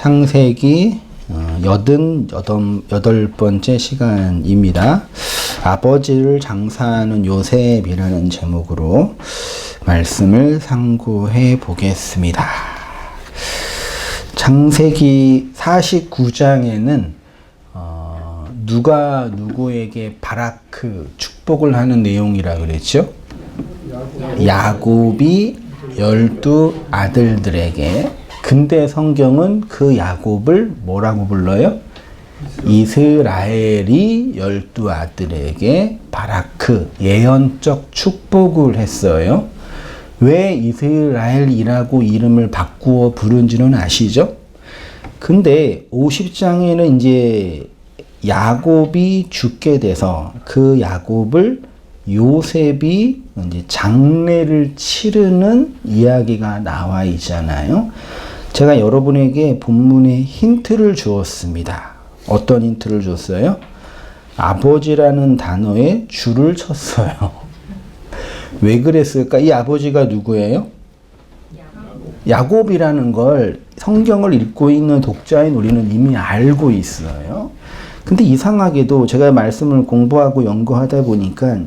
창세기 88번째 시간입니다. 아버지를 장사하는 요셉이라는 제목으로 말씀을 상고해 보겠습니다. 창세기 49장에는 누가 누구에게 바라크 축복을 하는 내용이라 그랬죠? 야곱이 12아들들에게. 근데 성경은 그 야곱을 뭐라고 불러요? 이스라엘이 12아들에게 바라크, 예언적 축복을 했어요. 왜 이스라엘이라고 이름을 바꾸어 부른지는 아시죠? 근데 50장에는 이제 야곱이 죽게 돼서 그 야곱을 요셉이 이제 장례를 치르는 이야기가 나와 있잖아요. 제가 여러분에게 본문에 힌트를 주었습니다. 어떤 힌트를 줬어요? 아버지라는 단어에 줄을 쳤어요. 왜 그랬을까? 이 아버지가 누구예요? 야곱이라는 걸 성경을 읽고 있는 독자인 우리는 이미 알고 있어요. 근데 이상하게도 제가 말씀을 공부하고 연구하다 보니까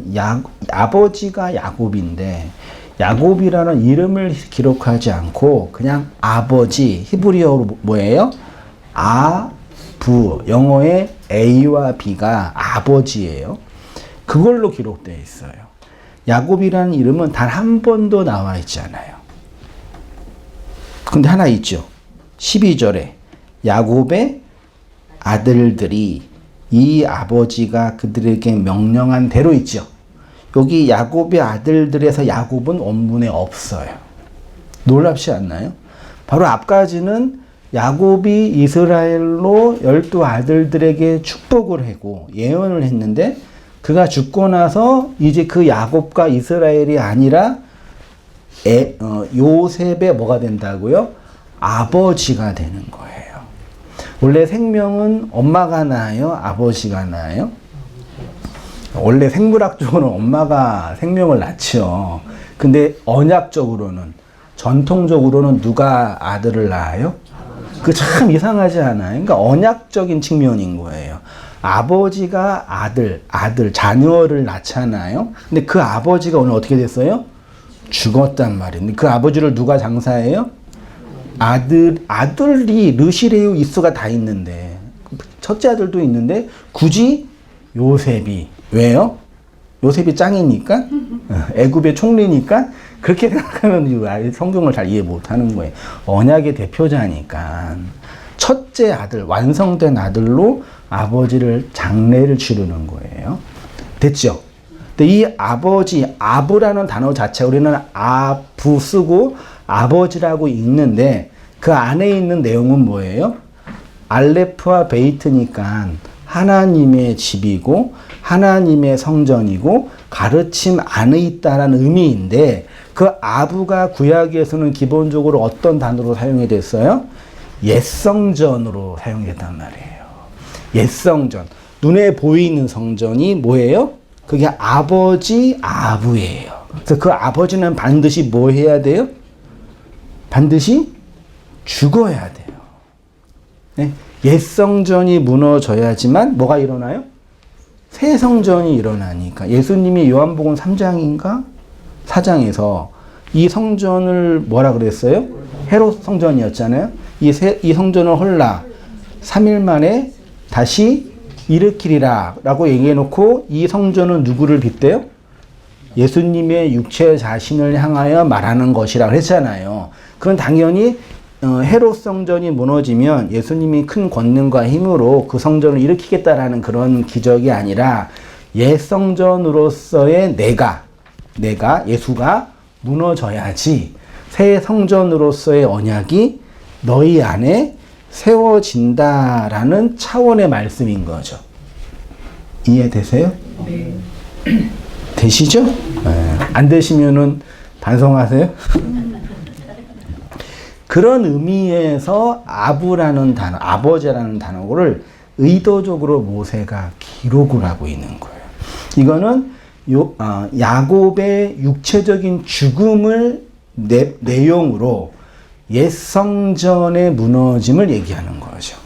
아버지가 야곱인데 야곱이라는 이름을 기록하지 않고 그냥 아버지, 히브리어로 뭐예요? 아부, 영어의 A와 B가 아버지예요. 그걸로 기록되어 있어요. 야곱이라는 이름은 단 한 번도 나와 있지 않아요. 근데 하나 있죠. 12절에 야곱의 아들들이 이 아버지가 그들에게 명령한 대로 있죠. 여기 야곱의 아들들에서 야곱은 원문에 없어요. 놀랍지 않나요? 바로 앞까지는 야곱이 이스라엘로 12아들들에게 축복을 하고 예언을 했는데 그가 죽고 나서 이제 그 야곱과 이스라엘이 아니라 요셉의 뭐가 된다고요? 아버지가 되는 거예요. 원래 생명은 엄마가 낳아요? 아버지가 낳아요? 원래 생물학적으로는 엄마가 생명을 낳죠. 근데 언약적으로는, 전통적으로는 누가 아들을 낳아요? 그 참 이상하지 않아요? 그러니까 언약적인 측면인 거예요. 아버지가 아들, 자녀를 낳잖아요. 근데 그 아버지가 오늘 어떻게 됐어요? 죽었단 말이에요. 그 아버지를 누가 장사해요? 아들이 르시레우 이스가 다 있는데, 첫째 아들도 있는데, 굳이 요셉이, 왜요? 요셉이 짱이니까? 애굽의 총리니까? 그렇게 생각하면 성경을 잘 이해 못 하는 거예요. 언약의 대표자니까. 첫째 아들, 완성된 아들로 아버지를 장례를 치르는 거예요. 됐죠? 근데 이 아버지, 아부라는 단어 자체 우리는 아부 쓰고 아버지라고 읽는데 그 안에 있는 내용은 뭐예요? 알레프와 베이트니까 하나님의 집이고 하나님의 성전이고 가르침 안에 있다라는 의미인데 그 아부가 구약에서는 기본적으로 어떤 단어로 사용이 됐어요? 옛성전으로 사용이 됐단 말이에요. 옛성전. 눈에 보이는 성전이 뭐예요? 그게 아버지 아부예요. 그래서 그 아버지는 반드시 뭐 해야 돼요? 반드시 죽어야 돼요. 네? 옛성전이 무너져야지만 뭐가 일어나요? 새 성전이 일어나니까. 예수님이 요한복음 3장인가? 4장에서 이 성전을 뭐라 그랬어요? 헤롯 성전이었잖아요. 이 성전을 헐라 3일 만에 다시 일으키리라 라고 얘기해놓고 이 성전은 누구를 빗대요? 예수님의 육체 자신을 향하여 말하는 것이라고 했잖아요. 그건 당연히 헤롯 성전이 무너지면 예수님이 큰 권능과 힘으로 그 성전을 일으키겠다라는 그런 기적이 아니라 옛 성전으로서의 내가 예수가 무너져야지 새 성전으로서의 언약이 너희 안에 세워진다라는 차원의 말씀인 거죠. 이해되세요? 네. 되시죠? 네. 안 되시면은 반성하세요. 그런 의미에서 아부라는 단어, 아버지라는 단어를 의도적으로 모세가 기록을 하고 있는 거예요. 이거는 야곱의 육체적인 죽음을 내용으로 옛 성전의 무너짐을 얘기하는 거죠.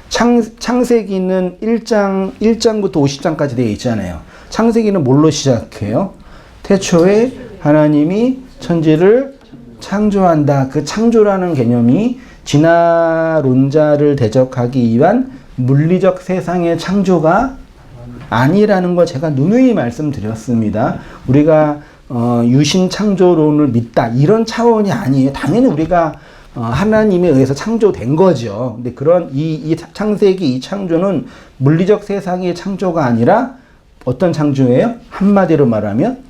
창세기는 1장부터 50장까지 되어 있잖아요. 창세기는 뭘로 시작해요? 태초에 하나님이 천지를 창조한다. 그 창조라는 개념이 진화론자를 대적하기 위한 물리적 세상의 창조가 아니라는 걸 제가 누누이 말씀드렸습니다. 우리가 유신 창조론을 믿다 이런 차원이 아니에요. 당연히 우리가 하나님에 의해서 창조된 거죠. 근데 그런 이 창세기 이 창조는 물리적 세상의 창조가 아니라 어떤 창조예요? 한마디로 말하면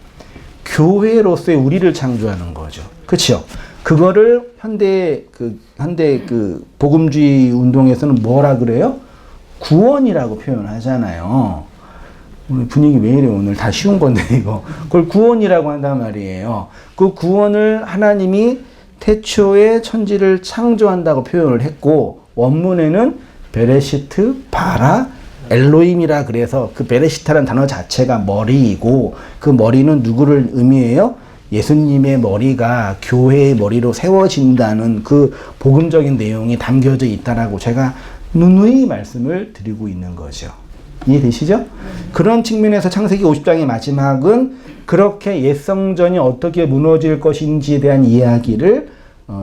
교회로서의 우리를 창조하는 거죠. 그렇죠? 그거를 현대 복음주의 운동에서는 뭐라 그래요? 구원이라고 표현하잖아요. 오늘 분위기 왜 이래 오늘 다 쉬운 건데 이거. 그걸 구원이라고 한단 말이에요. 그 구원을 하나님이 태초에 천지를 창조한다고 표현을 했고 원문에는 베레시트 바라 엘로힘이라 그래서 그 베레시타라는 단어 자체가 머리이고 그 머리는 누구를 의미해요? 예수님의 머리가 교회의 머리로 세워진다는 그 복음적인 내용이 담겨져 있다라고 제가 누누이 말씀을 드리고 있는 거죠. 이해되시죠? 그런 측면에서 창세기 50장의 마지막은 그렇게 옛 성전이 어떻게 무너질 것인지에 대한 이야기를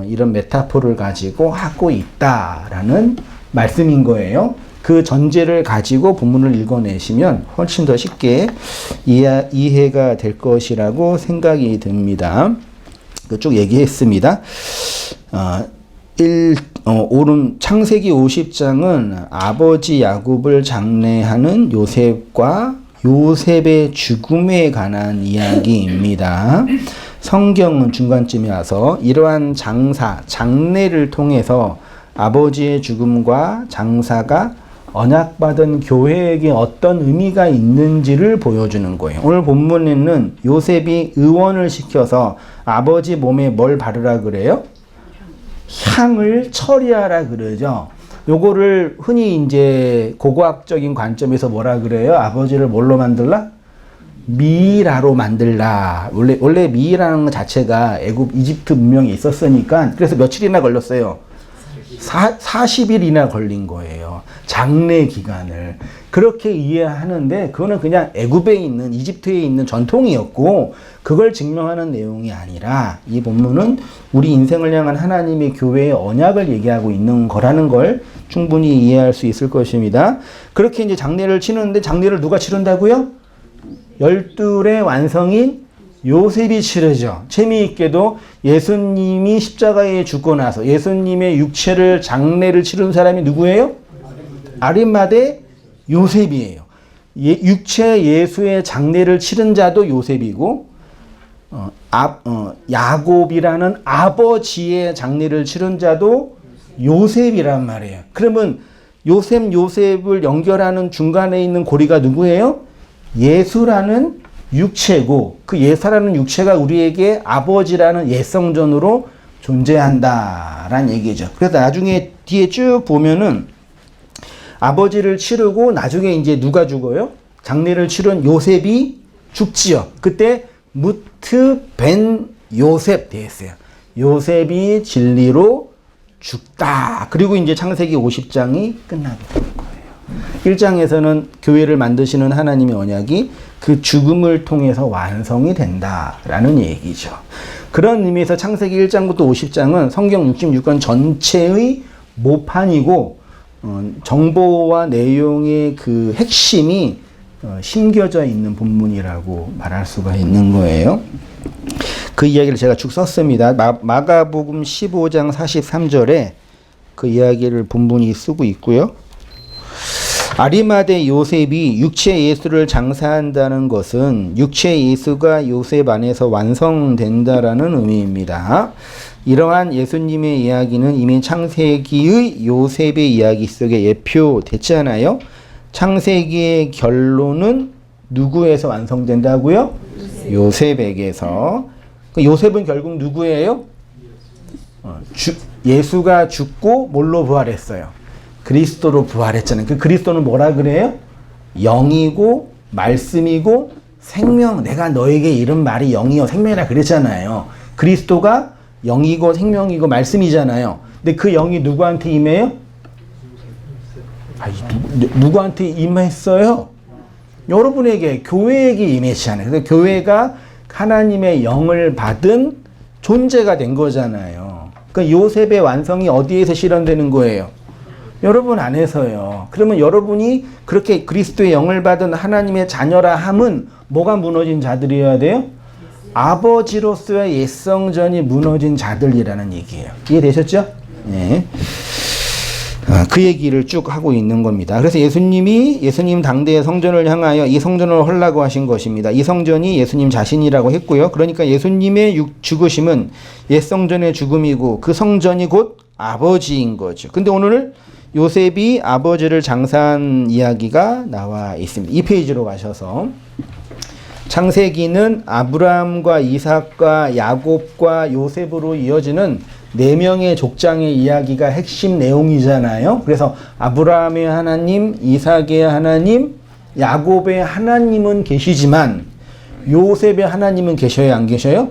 이런 메타포를 가지고 하고 있다라는 말씀인 거예요. 그 전제를 가지고 본문을 읽어내시면 훨씬 더 쉽게 이해가 될 것이라고 생각이 듭니다. 쭉 얘기했습니다. 오른 창세기 50장은 아버지 야곱을 장례하는 요셉과 요셉의 죽음에 관한 이야기입니다. 성경은 중간쯤에 와서 이러한 장례를 통해서 아버지의 죽음과 장사가 언약받은 교회에게 어떤 의미가 있는지를 보여주는 거예요. 오늘 본문에는 요셉이 의원을 시켜서 아버지 몸에 뭘 바르라 그래요? 향을 처리하라 그러죠. 요거를 흔히 이제 고고학적인 관점에서 뭐라 그래요? 아버지를 뭘로 만들라? 미이라로 만들라. 원래 미이라는 것 자체가 이집트 문명에 있었으니까 그래서 며칠이나 걸렸어요. 40일이나 걸린 거예요. 장례 기간을. 그렇게 이해하는데 그거는 그냥 애굽에 있는 이집트에 있는 전통이었고 그걸 증명하는 내용이 아니라 이 본문은 우리 인생을 향한 하나님의 교회의 언약을 얘기하고 있는 거라는 걸 충분히 이해할 수 있을 것입니다. 그렇게 이제 장례를 치는데 장례를 누가 치른다고요? 12의 완성인 요셉이 치르죠. 재미있게도 예수님이 십자가에 죽고 나서 예수님의 육체를 장례를 치른 사람이 누구예요? 아리마대 요셉이에요. 육체 예수의 장례를 치른 자도 요셉이고 야곱이라는 아버지의 장례를 치른 자도 요셉이란 말이에요. 그러면 요셉을 연결하는 중간에 있는 고리가 누구예요? 예수라는 육체고 그 예수라는 육체가 우리에게 아버지라는 옛성전으로 존재한다라는 얘기죠. 그래서 나중에 뒤에 쭉 보면은 아버지를 치르고 나중에 이제 누가 죽어요? 장례를 치른 요셉이 죽지요. 그때 무트 벤 요셉 되었어요. 요셉이 진리로 죽다. 그리고 이제 창세기 50장이 끝나게 되는 거예요. 1장에서는 교회를 만드시는 하나님의 언약이 그 죽음을 통해서 완성이 된다라는 얘기죠. 그런 의미에서 창세기 1장부터 50장은 성경 66권 전체의 모판이고 정보와 내용의 그 핵심이 심겨져 있는 본문이라고 말할 수가 있는 거예요. 그 이야기를 제가 쭉 썼습니다. 마가복음 15장 43절에 그 이야기를 본문이 쓰고 있고요. 아리마대 요셉이 육체 예수를 장사한다는 것은 육체 예수가 요셉 안에서 완성된다라는 의미입니다. 이러한 예수님의 이야기는 이미 창세기의 요셉의 이야기 속에 예표됐잖아요. 창세기의 결론은 누구에서 완성된다고요? 요셉에게서. 요셉은 결국 누구예요? 예수가 죽고 뭘로 부활했어요? 그리스도로 부활했잖아요. 그 그리스도는 뭐라 그래요? 영이고 말씀이고 생명. 내가 너에게 이런 말이 영이요 생명이라 그랬잖아요. 그리스도가 영이고 생명이고 말씀이잖아요. 근데 그 영이 누구한테 임해요? 누구한테 임했어요? 여러분에게, 교회에게 임했잖아요. 그래서 교회가 하나님의 영을 받은 존재가 된 거잖아요. 그러니까 요셉의 완성이 어디에서 실현되는 거예요? 여러분 안에서요. 그러면 여러분이 그렇게 그리스도의 영을 받은 하나님의 자녀라 함은 뭐가 무너진 자들이어야 돼요? 아버지로서의 옛성전이 무너진 자들이라는 얘기예요. 이해되셨죠? 네. 그 얘기를 쭉 하고 있는 겁니다. 그래서 예수님 당대의 성전을 향하여 이 성전을 헐라고 하신 것입니다. 이 성전이 예수님 자신이라고 했고요. 그러니까 예수님의 죽으심은 옛 성전의 죽음이고 그 성전이 곧 아버지인 거죠. 근데 오늘 요셉이 아버지를 장사한 이야기가 나와 있습니다. 이 페이지로 가셔서 창세기는 아브라함과 이삭과 야곱과 요셉으로 이어지는 4명의 족장의 이야기가 핵심 내용이잖아요. 그래서 아브라함의 하나님, 이삭의 하나님, 야곱의 하나님은 계시지만 요셉의 하나님은 계셔요, 안 계셔요?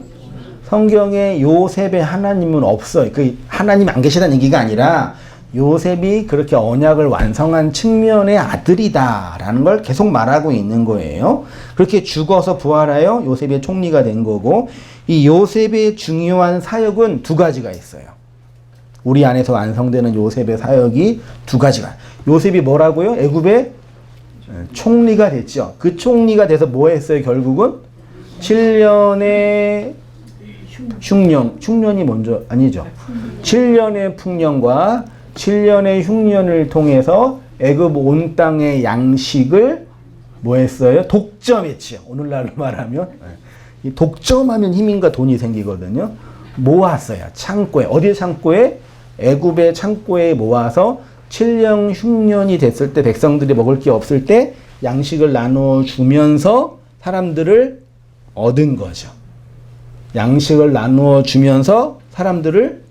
성경에 요셉의 하나님은 없어요. 그 하나님 안 계시다는 얘기가 아니라 요셉이 그렇게 언약을 완성한 측면의 아들이다라는 걸 계속 말하고 있는 거예요. 그렇게 죽어서 부활하여 요셉의 총리가 된 거고, 이 요셉의 중요한 사역은 2가지가 있어요. 우리 안에서 완성되는 요셉의 사역이 2가지가. 요셉이 뭐라고요? 애굽의 총리가 됐죠. 그 총리가 돼서 뭐 했어요? 결국은 7년의 흉년이 먼저 아니죠. 7년의 풍년과 7년의 흉년을 통해서 애굽 온 땅의 양식을 뭐 했어요? 독점했죠. 오늘날로 말하면 이 독점하면 힘인가 돈이 생기거든요. 모았어요. 창고에. 어디 창고에? 애굽의 창고에 모아서 7년 흉년이 됐을 때 백성들이 먹을 게 없을 때 양식을 나눠주면서 사람들을 얻은 거죠. 양식을 나누어주면서 사람들을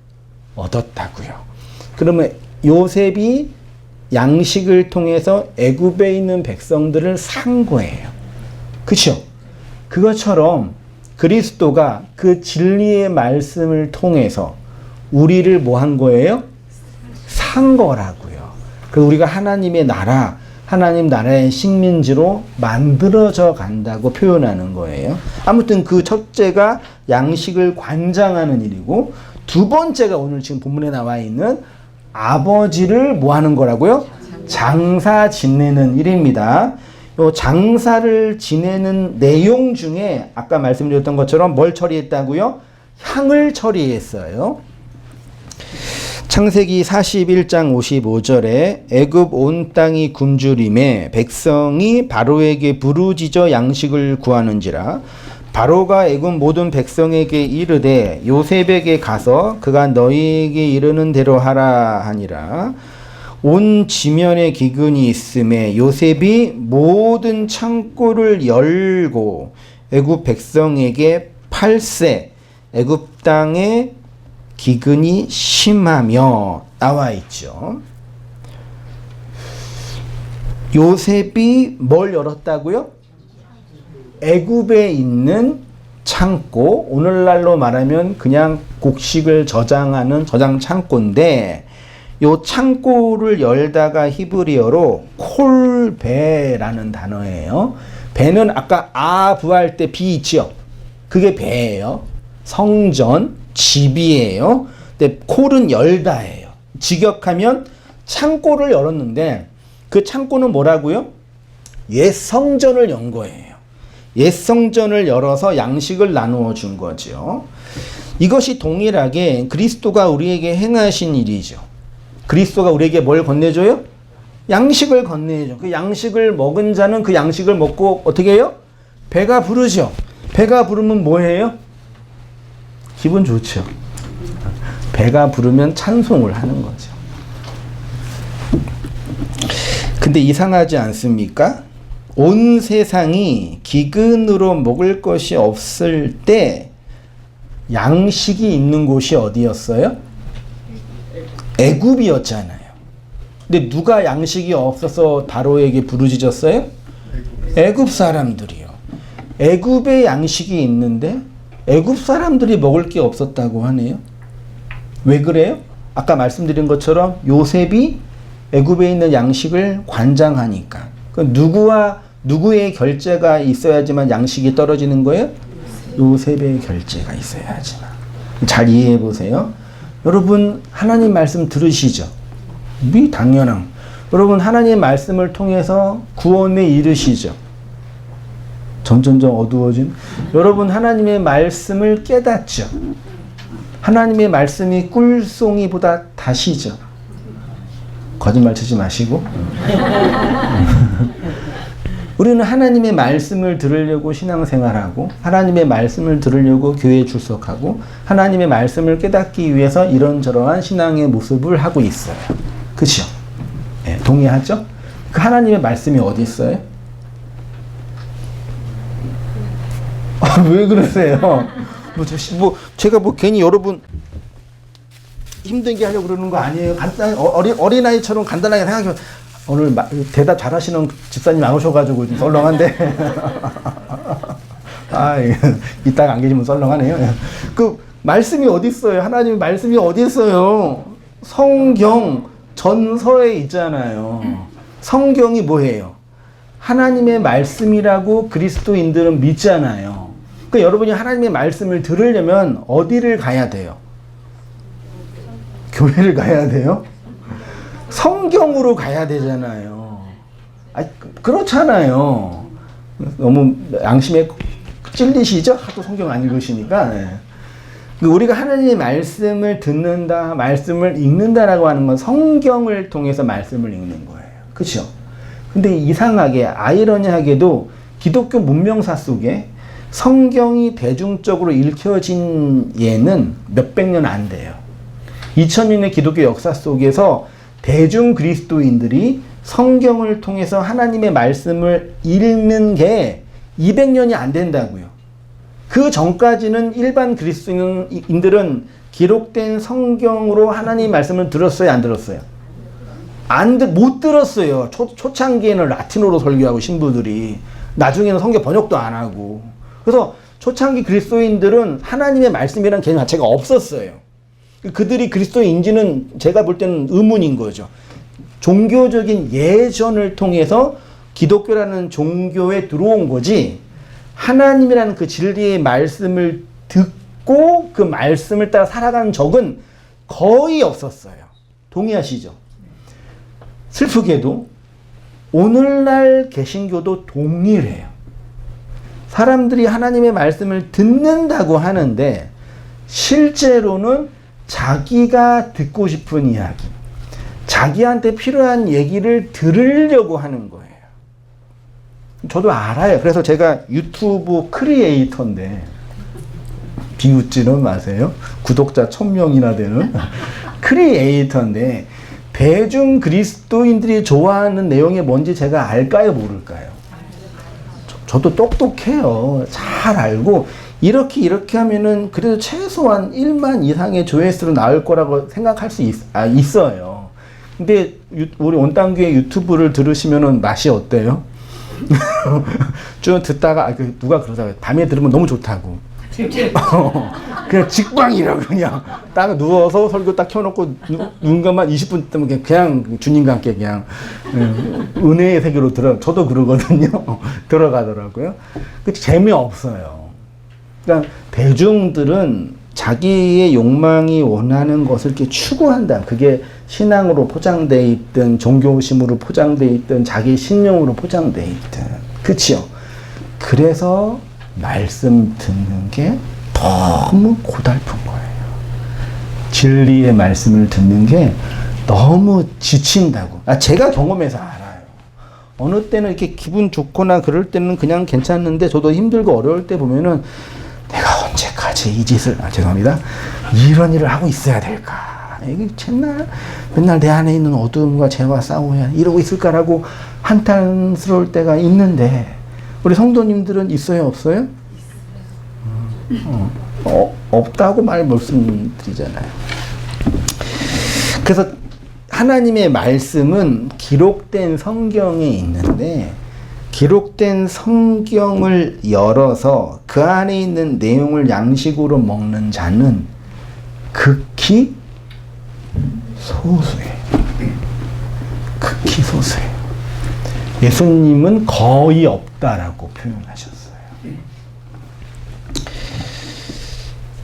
얻었다고요. 그러면 요셉이 양식을 통해서 애굽에 있는 백성들을 산 거예요. 그렇죠? 그것처럼 그리스도가 그 진리의 말씀을 통해서 우리를 뭐 한 거예요? 산 거라고요. 그래서 우리가 하나님의 나라, 하나님 나라의 식민지로 만들어져 간다고 표현하는 거예요. 아무튼 그 첫째가 양식을 관장하는 일이고, 2번째가 오늘 지금 본문에 나와 있는 아버지를 뭐 하는 거라고요? 장사 지내는 일입니다. 요 장사를 지내는 내용 중에 아까 말씀드렸던 것처럼 뭘 처리했다고요? 향을 처리했어요. 창세기 41장 55절에 애굽 온 땅이 굶주림에 백성이 바로에게 부르짖어 양식을 구하는지라 바로가 애굽 모든 백성에게 이르되 요셉에게 가서 그가 너희에게 이르는 대로 하라 하니라. 온 지면에 기근이 있음에 요셉이 모든 창고를 열고 애굽 백성에게 팔세. 애굽 땅에 기근이 심하며 나와 있죠. 요셉이 뭘 열었다고요? 애굽에 있는 창고, 오늘날로 말하면 그냥 곡식을 저장하는 저장 창고인데, 요 창고를 열다가 히브리어로 콜베라는 단어예요. 배는 아까 아부할 때 비 있죠? 그게 배예요. 성전, 집이에요. 근데 콜은 열다예요. 직역하면 창고를 열었는데 그 창고는 뭐라고요? 옛 성전을 연 거예요. 옛 성전을 열어서 양식을 나누어 준 거죠. 이것이 동일하게 그리스도가 우리에게 행하신 일이죠. 그리스도가 우리에게 뭘 건네줘요? 양식을 건네줘. 그 양식을 먹은 자는 그 양식을 먹고 어떻게 해요? 배가 부르죠. 배가 부르면 뭐 해요? 기분 좋죠. 배가 부르면 찬송을 하는 거죠. 근데 이상하지 않습니까? 온 세상이 기근으로 먹을 것이 없을 때 양식이 있는 곳이 어디였어요? 애굽이었잖아요. 근데 누가 양식이 없어서 바로에게 부르짖었어요? 애굽 사람들이요. 애굽에 양식이 있는데 애굽 사람들이 먹을 게 없었다고 하네요. 왜 그래요? 아까 말씀드린 것처럼 요셉이 애굽에 있는 양식을 관장하니까. 누구의 결제가 있어야지만 양식이 떨어지는 거예요? 요셉의 결제가 있어야지만. 잘 이해해 보세요. 여러분 하나님 말씀 들으시죠? 당연한. 여러분 하나님 말씀을 통해서 구원에 이르시죠? 점점점 어두워진. 여러분 하나님의 말씀을 깨닫죠? 하나님의 말씀이 꿀송이보다 다시죠? 거짓말 치지 마시고. 우리는 하나님의 말씀을 들으려고 신앙생활하고 하나님의 말씀을 들으려고 교회에 출석하고 하나님의 말씀을 깨닫기 위해서 이런저런한 신앙의 모습을 하고 있어요. 그렇죠? 네, 동의하죠? 그 하나님의 말씀이 어디 있어요? 왜 그러세요? 제가 괜히 여러분 힘들게 하려고 그러는 거 아니에요. 간단히 어린아이처럼 간단하게 생각해요. 오늘 대답 잘하시는 집사님 안 오셔가지고 좀 썰렁한데. 이따가 안 계시면 썰렁하네요. 그 말씀이 어디 있어요? 하나님의 말씀이 어디 있어요? 성경 전서에 있잖아요. 성경이 뭐예요? 하나님의 말씀이라고 그리스도인들은 믿잖아요. 그러니까 여러분이 하나님의 말씀을 들으려면 어디를 가야 돼요? 교회를 가야 돼요? 성경으로 가야 되잖아요. 그렇잖아요. 너무 양심에 찔리시죠? 하도 성경 안 읽으시니까. 네. 우리가 하나님의 말씀을 듣는다, 말씀을 읽는다라고 하는 건 성경을 통해서 말씀을 읽는 거예요. 그렇죠? 근데 이상하게 아이러니하게도 기독교 문명사 속에 성경이 대중적으로 읽혀진 예는 몇백 년 안 돼요. 2000년의 기독교 역사 속에서 대중 그리스도인들이 성경을 통해서 하나님의 말씀을 읽는 게 200년이 안 된다고요. 그 전까지는 일반 그리스도인들은 기록된 성경으로 하나님의 말씀을 들었어요, 안 들었어요? 못 들었어요. 초창기에는 라틴어로 설교하고 신부들이. 나중에는 성경 번역도 안 하고. 그래서 초창기 그리스도인들은 하나님의 말씀이라는 개념 자체가 없었어요. 그들이 그리스도인지는 제가 볼 때는 의문인 거죠. 종교적인 예전을 통해서 기독교라는 종교에 들어온 거지, 하나님이라는 그 진리의 말씀을 듣고 그 말씀을 따라 살아가는 적은 거의 없었어요. 동의하시죠? 슬프게도 오늘날 개신교도 동일해요. 사람들이 하나님의 말씀을 듣는다고 하는데 실제로는 자기가 듣고 싶은 이야기, 자기한테 필요한 얘기를 들으려고 하는 거예요. 저도 알아요. 그래서 제가 유튜브 크리에이터인데, 비웃지는 마세요. 구독자 1000명이나 되는 크리에이터인데, 대중 그리스도인들이 좋아하는 내용이 뭔지 제가 알까요, 모를까요? 저도 똑똑해요. 잘 알고, 이렇게 하면은 그래도 최소한 1만 이상의 조회수로 나올 거라고 생각할 수 있어요. 근데 우리 온땅교회 유튜브를 들으시면은 맛이 어때요? 쭉 듣다가 누가 그러더라고요. 밤에 들으면 너무 좋다고. 그냥 직방이라고. 그냥 딱 누워서 설교 딱 켜놓고 눈감만 20분 때문에 그냥 주님과 함께 그냥 은혜의 세계로 저도 그러거든요. 들어가더라고요. 재미없어요. 그러니까 대중들은 자기의 욕망이 원하는 것을 이렇게 추구한다. 그게 신앙으로 포장되어 있든 종교심으로 포장되어 있든 자기 신념으로 포장되어 있든. 그치요? 그래서 말씀 듣는 게 너무 고달픈 거예요. 진리의 말씀을 듣는 게 너무 지친다고. 제가 경험해서 알아요. 어느 때는 이렇게 기분 좋거나 그럴 때는 그냥 괜찮은데, 저도 힘들고 어려울 때 보면은 내가 언제까지 이 짓을, 죄송합니다, 이런 일을 하고 있어야 될까? 이게 맨날 내 안에 있는 어둠과 죄와 싸워야 이러고 있을까라고 한탄스러울 때가 있는데, 우리 성도님들은 있어요, 없어요? 없다고 말씀드리잖아요. 그래서 하나님의 말씀은 기록된 성경에 있는데, 기록된 성경을 열어서 그 안에 있는 내용을 양식으로 먹는 자는 극히 소수예요. 극히 소수예요. 예수님은 거의 없다라고 표현하셨어요.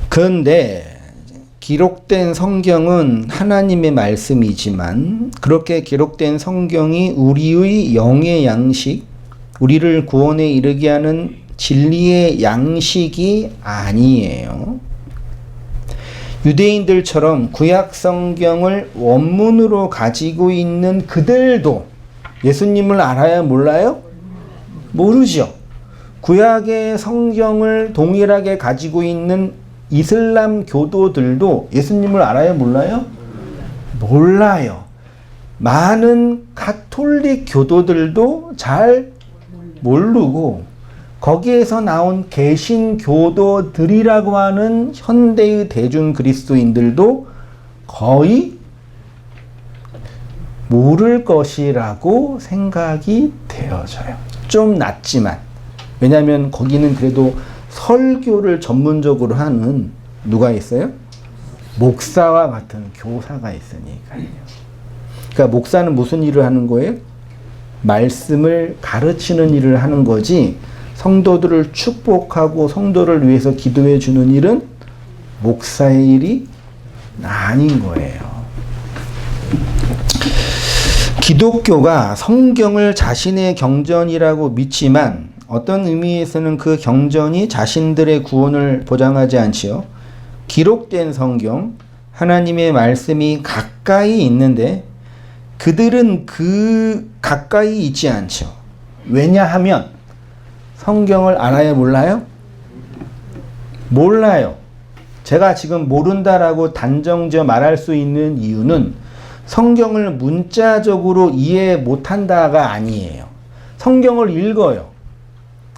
그런데 기록된 성경은 하나님의 말씀이지만 그렇게 기록된 성경이 우리의 영의 양식, 우리를 구원에 이르게 하는 진리의 양식이 아니에요. 유대인들처럼 구약 성경을 원문으로 가지고 있는 그들도 예수님을 알아요? 몰라요? 모르죠. 구약의 성경을 동일하게 가지고 있는 이슬람 교도들도 예수님을 알아요? 몰라요? 몰라요. 많은 가톨릭 교도들도 잘 모르고 거기에서 나온 개신교도들이라고 하는 현대의 대중 그리스도인들도 거의 모를 것이라고 생각이 되어져요. 좀 낫지만. 왜냐하면 거기는 그래도 설교를 전문적으로 하는 누가 있어요? 목사와 같은 교사가 있으니까요. 그러니까 목사는 무슨 일을 하는 거예요? 말씀을 가르치는 일을 하는 거지 성도들을 축복하고 성도를 위해서 기도해 주는 일은 목사의 일이 아닌 거예요. 기독교가 성경을 자신의 경전이라고 믿지만 어떤 의미에서는 그 경전이 자신들의 구원을 보장하지 않지요. 기록된 성경, 하나님의 말씀이 가까이 있는데 그들은 그 가까이 있지 않죠. 왜냐하면 성경을 알아요? 몰라요? 몰라요. 제가 지금 모른다라고 단정지어 말할 수 있는 이유는 성경을 문자적으로 이해 못한다가 아니에요. 성경을 읽어요.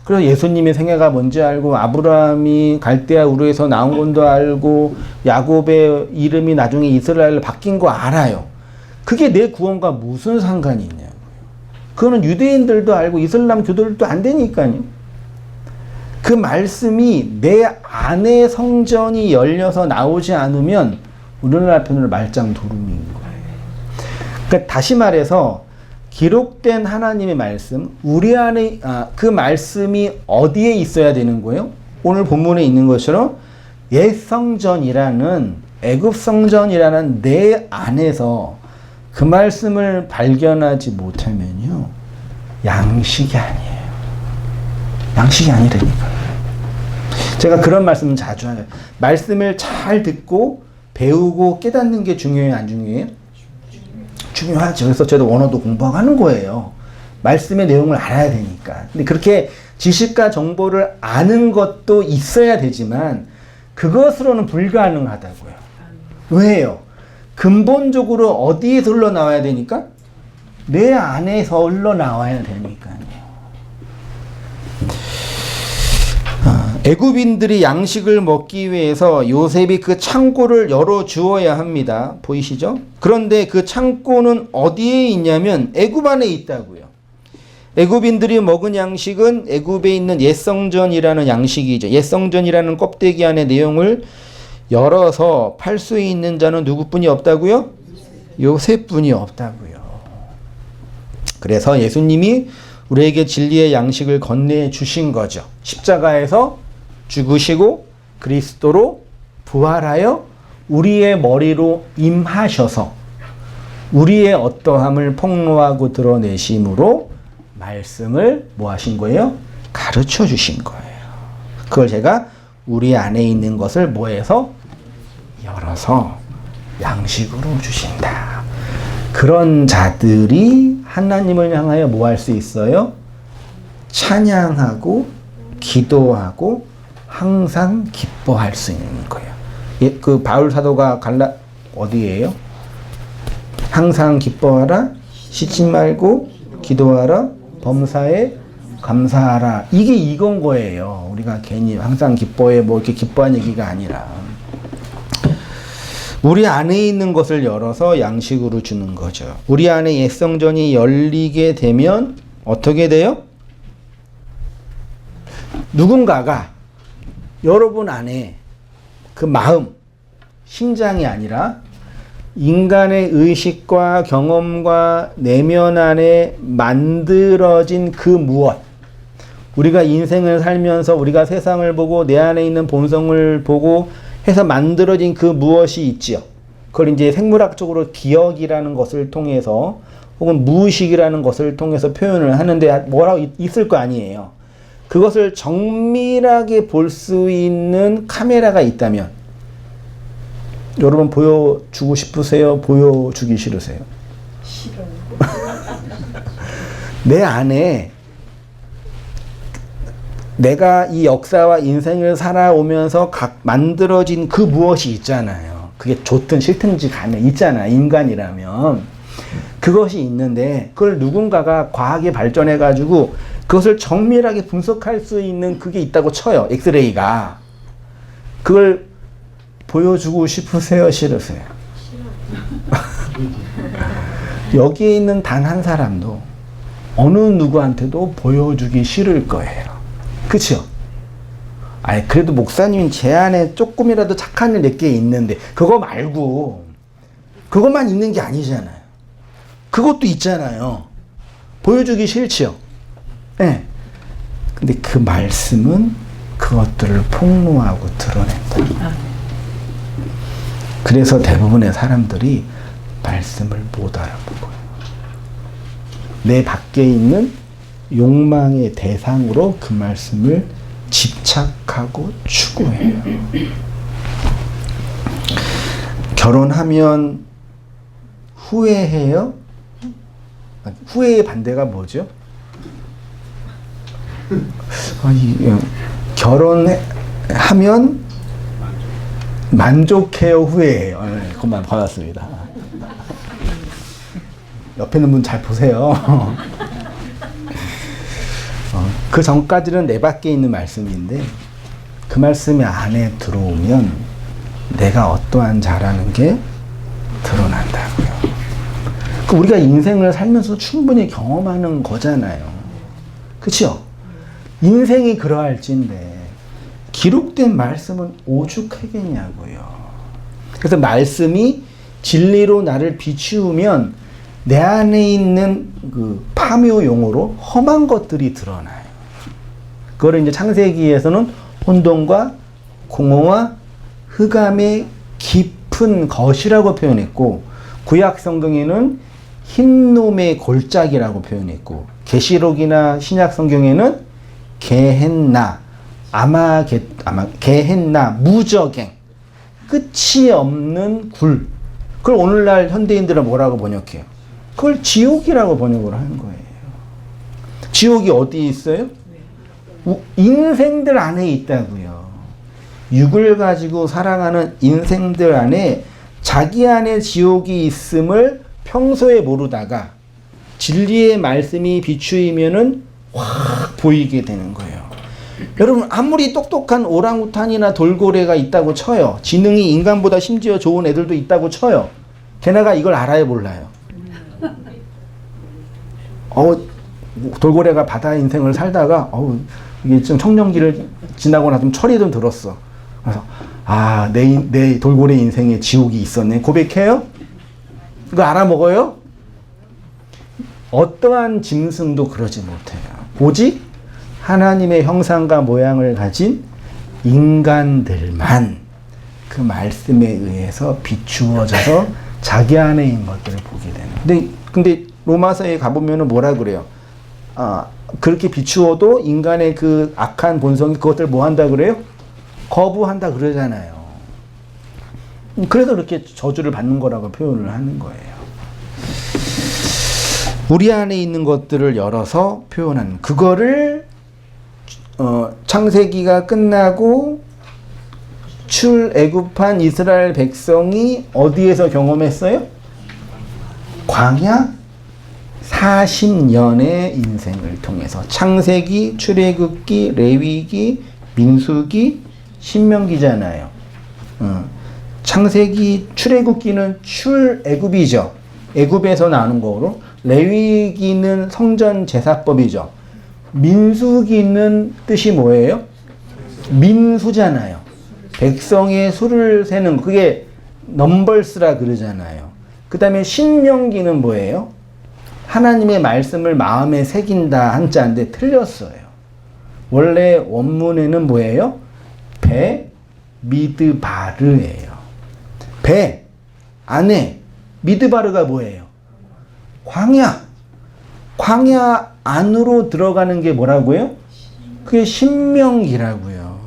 그래서 예수님의 생애가 뭔지 알고 아브라함이 갈대아 우르에서 나온 건도 알고 야곱의 이름이 나중에 이스라엘로 바뀐 거 알아요. 그게 내 구원과 무슨 상관이 있냐고요. 그거는 유대인들도 알고 이슬람 교도들도 안 되니까요. 그 말씀이 내 안에 성전이 열려서 나오지 않으면 오늘날 표현으로 말짱 도루묵인 거예요. 그러니까 다시 말해서 기록된 하나님의 말씀, 우리 안에 그 말씀이 어디에 있어야 되는 거예요? 오늘 본문에 있는 것처럼 옛 성전이라는 애굽 성전이라는 내 안에서 그 말씀을 발견하지 못하면요, 양식이 아니에요. 양식이 아니라니까요. 제가 그런 말씀을 자주 하죠. 말씀을 잘 듣고 배우고 깨닫는 게 중요해요? 안 중요해요? 중요하죠. 그래서 저도 원어도 공부하고 하는 거예요. 말씀의 내용을 알아야 되니까. 근데 그렇게 지식과 정보를 아는 것도 있어야 되지만 그것으로는 불가능하다고요. 왜요? 근본적으로 어디에서 흘러나와야 되니까? 내 안에서 흘러나와야 되니까요. 애굽인들이 양식을 먹기 위해서 요셉이 그 창고를 열어주어야 합니다. 보이시죠? 그런데 그 창고는 어디에 있냐면 애굽 안에 있다고요. 애굽인들이 먹은 양식은 애굽에 있는 옛성전이라는 양식이죠. 옛성전이라는 껍데기 안의 내용을 열어서 팔 수 있는 자는 누구뿐이 없다고요? 요셉뿐이 없다고요. 그래서 예수님이 우리에게 진리의 양식을 건네주신 거죠. 십자가에서 죽으시고 그리스도로 부활하여 우리의 머리로 임하셔서 우리의 어떠함을 폭로하고 드러내심으로 말씀을 뭐 하신 거예요? 가르쳐 주신 거예요. 그걸 제가 우리 안에 있는 것을 뭐해서? 열어서 양식으로 주신다. 그런 자들이 하나님을 향하여 뭐 할 수 있어요? 찬양하고 기도하고 항상 기뻐할 수 있는 거예요. 그 바울 사도가 어디예요? 항상 기뻐하라, 쉬지 말고 기도하라, 범사에 감사하라. 이게 이건 거예요. 우리가 괜히 항상 기뻐해 뭐 이렇게 기뻐한 얘기가 아니라 우리 안에 있는 것을 열어서 양식으로 주는 거죠. 우리 안에 옛성전이 열리게 되면 어떻게 돼요? 누군가가 여러분 안에 그 마음, 심장이 아니라 인간의 의식과 경험과 내면 안에 만들어진 그 무엇, 우리가 인생을 살면서 우리가 세상을 보고 내 안에 있는 본성을 보고 해서 만들어진 그 무엇이 있지요. 그걸 이제 생물학적으로 기억이라는 것을 통해서 혹은 무의식이라는 것을 통해서 표현을 하는데 뭐라고 있을 거 아니에요. 그것을 정밀하게 볼 수 있는 카메라가 있다면 여러분 보여주고 싶으세요? 보여주기 싫으세요? 싫어요. 내 안에 내가 이 역사와 인생을 살아오면서 각 만들어진 그 무엇이 있잖아요. 그게 좋든 싫든지 간에 있잖아. 인간이라면. 그것이 있는데 그걸 누군가가 과학이 발전해 가지고 그것을 정밀하게 분석할 수 있는 그게 있다고 쳐요. 엑스레이가. 그걸 보여주고 싶으세요? 싫으세요? 여기에 있는 단 한 사람도 어느 누구한테도 보여주기 싫을 거예요. 그쵸? 아니, 그래도 목사님 제 안에 조금이라도 착한 일 몇 개 있는데, 그거 말고, 그것만 있는 게 아니잖아요. 그것도 있잖아요. 보여주기 싫지요? 예. 네. 근데 그 말씀은 그것들을 폭로하고 드러낸다. 그래서 대부분의 사람들이 말씀을 못 알아보고요. 내 밖에 있는 욕망의 대상으로 그 말씀을 집착하고 추구해요. 결혼하면 후회해요? 후회의 반대가 뭐죠? 결혼하면 만족해요? 후회해요? 네, 그것만 받았습니다. 옆에 있는 분 잘 보세요. 그 전까지는 내 밖에 있는 말씀인데 그 말씀이 안에 들어오면 내가 어떠한 자라는 게 드러난다고요. 우리가 인생을 살면서 충분히 경험하는 거잖아요. 그렇죠? 인생이 그러할진데 기록된 말씀은 오죽하겠냐고요. 그래서 말씀이 진리로 나를 비추면 내 안에 있는 그 파묘 용어로 험한 것들이 드러나요. 그거를 이제 창세기에서는 혼돈과 공허와 흑암의 깊은 것이라고 표현했고, 구약 성경에는 흰놈의 골짜기라고 표현했고, 계시록이나 신약 성경에는 게헨나, 게헨나, 무저갱, 끝이 없는 굴. 그걸 오늘날 현대인들은 뭐라고 번역해요? 그걸 지옥이라고 번역을 하는 거예요. 지옥이 어디 있어요? 인생들 안에 있다고요. 육을 가지고 살아가는 인생들 안에 자기 안에 지옥이 있음을 평소에 모르다가 진리의 말씀이 비추이면은 확 보이게 되는 거예요. 여러분, 아무리 똑똑한 오랑우탄이나 돌고래가 있다고 쳐요. 지능이 인간보다 심지어 좋은 애들도 있다고 쳐요. 걔네가 이걸 알아요, 몰라요? 돌고래가 바다 인생을 살다가 이게 좀 청정기를 지나고 나서 철이 좀 들었어. 그래서 내 돌고래 인생에 지옥이 있었네. 고백해요? 이거 알아먹어요? 어떠한 짐승도 그러지 못해요. 오직 하나님의 형상과 모양을 가진 인간들만 그 말씀에 의해서 비추어져서 자기 안에 있는 것들을 보게 되는. 근데 로마서에 가보면은 뭐라 그래요? 그렇게 비추어도 인간의 그 악한 본성이 그것들 뭐 한다 그래요? 거부한다 그러잖아요. 그래서 그렇게 저주를 받는 거라고 표현을 하는 거예요. 우리 안에 있는 것들을 열어서 표현하는, 그거를 창세기가 끝나고 출애굽한 이스라엘 백성이 어디에서 경험했어요? 광야 40년의 인생을 통해서. 창세기, 출애굽기, 레위기, 민수기, 신명기잖아요. 창세기, 출애굽기는 출애굽이죠. 애굽에서 나오는 거로. 레위기는 성전 제사법이죠. 민수기는 뜻이 뭐예요? 민수잖아요. 백성의 수를 세는, 그게 넘버스라 그러잖아요. 그 다음에 신명기는 뭐예요? 하나님의 말씀을 마음에 새긴다 한자인데 틀렸어요. 원래 원문에는 뭐예요? 배 미드바르예요. 배 안에 미드바르가 뭐예요? 광야. 광야 안으로 들어가는 게 뭐라고요? 그게 신명기라고요.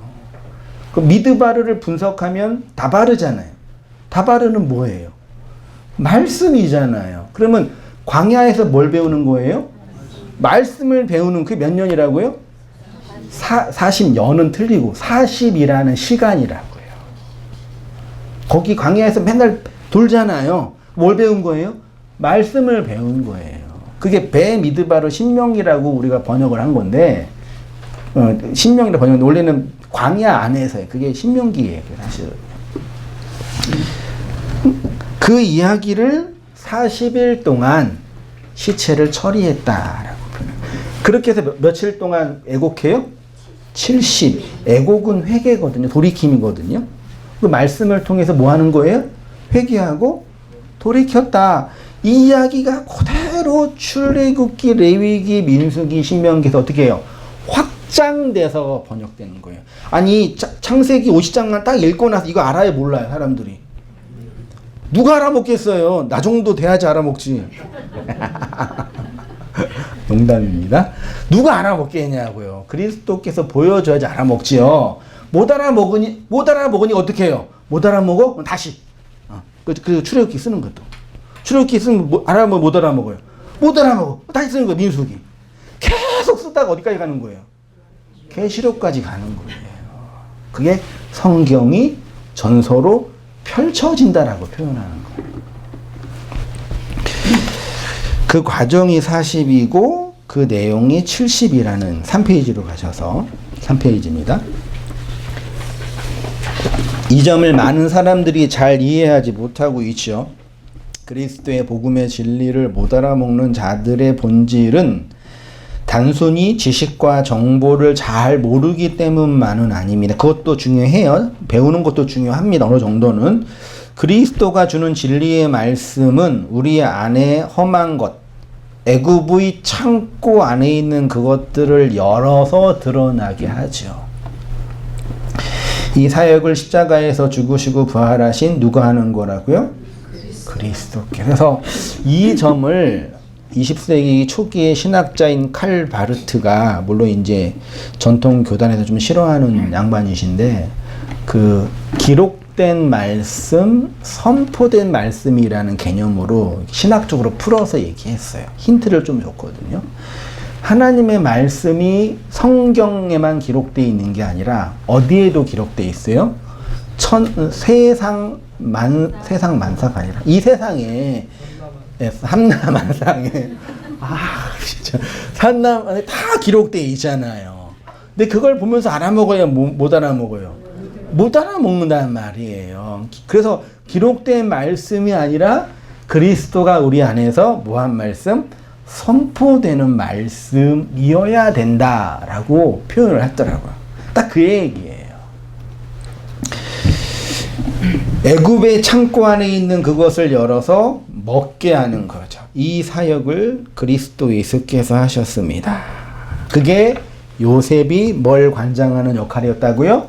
그 미드바르를 분석하면 다바르잖아요. 다바르는 뭐예요? 말씀이잖아요. 그러면 광야에서 뭘 배우는 거예요? 말씀을 배우는 그게 몇 년이라고요? 40년은 틀리고 40이라는 시간이라고요. 거기 광야에서 맨날 돌잖아요. 뭘 배운 거예요? 말씀을 배운 거예요. 그게 배 미드바르 신명기라고 우리가 번역을 한 건데 신명기라 번역인데 원래는 광야 안에서요. 그게 신명기예요. 사실은. 그 이야기를 40일 동안 시체를 처리했다라고 표현해요. 그렇게 해서 며칠 동안 애곡해요? 70. 애곡은 회개거든요. 돌이킴이거든요. 그 말씀을 통해서 뭐 하는 거예요? 회개하고 돌이켰다. 이 이야기가 그대로 출애굽기, 레위기, 민수기, 신명기에서 어떻게 해요? 확장돼서 번역되는 거예요. 아니 창세기 50장만 딱 읽고 나서 이거 알아요? 몰라요? 사람들이. 누가 알아먹겠어요? 나 정도 돼야지 알아먹지. 농담입니다. 누가 알아먹겠냐고요. 그리스도께서 보여줘야지 알아먹지요. 못 알아먹으니 어떻게 해요? 못 알아먹어? 그럼 다시. 그 출애굽기 쓰는 것도. 출애굽기 쓰면 못 알아먹어요. 못 알아먹어. 다시 쓰는 거예요. 민수기. 계속 쓰다가 어디까지 가는 거예요? 계시록까지 가는 거예요. 그게 성경이 전서로 펼쳐진다라고 표현하는 거예요. 그 과정이 40이고 그 내용이 70이라는 3페이지로 가셔서 3페이지입니다. 이 점을 많은 사람들이 잘 이해하지 못하고 있죠. 그리스도의 복음의 진리를 못 알아먹는 자들의 본질은 단순히 지식과 정보를 잘 모르기 때문만은 아닙니다. 그것도 중요해요. 배우는 것도 중요합니다. 어느 정도는. 그리스도가 주는 진리의 말씀은 우리 안에 험한 것, 애굽의 창고 안에 있는 그것들을 열어서 드러나게 하죠. 이 사역을 십자가에서 죽으시고 부활하신 누가 하는 거라고요? 그리스도께서. 그래서 이 점을 20세기 초기의 신학자인 칼 바르트가 물론 이제 전통 교단에서 좀 싫어하는 양반이신데 그 기록된 말씀, 선포된 말씀이라는 개념으로 신학적으로 풀어서 얘기했어요. 힌트를 좀 줬거든요. 하나님의 말씀이 성경에만 기록되어 있는 게 아니라 어디에도 기록되어 있어요? 세상 만사가 아니라 이 세상에 삼라만상에 진짜 삼라만에 다 기록되어 있잖아요. 근데 그걸 보면서 알아먹어야 못 알아먹어요. 못 알아먹는다는 말이에요. 그래서 기록된 말씀이 아니라 그리스도가 우리 안에서 뭐한 말씀? 선포되는 말씀이어야 된다라고 표현을 했더라고요. 딱 그 얘기예요. 애굽의 창고 안에 있는 그것을 열어서 먹게 하는 거죠. 이 사역을 그리스도 예수께서 하셨습니다. 그게 요셉이 뭘 관장하는 역할이었다고요?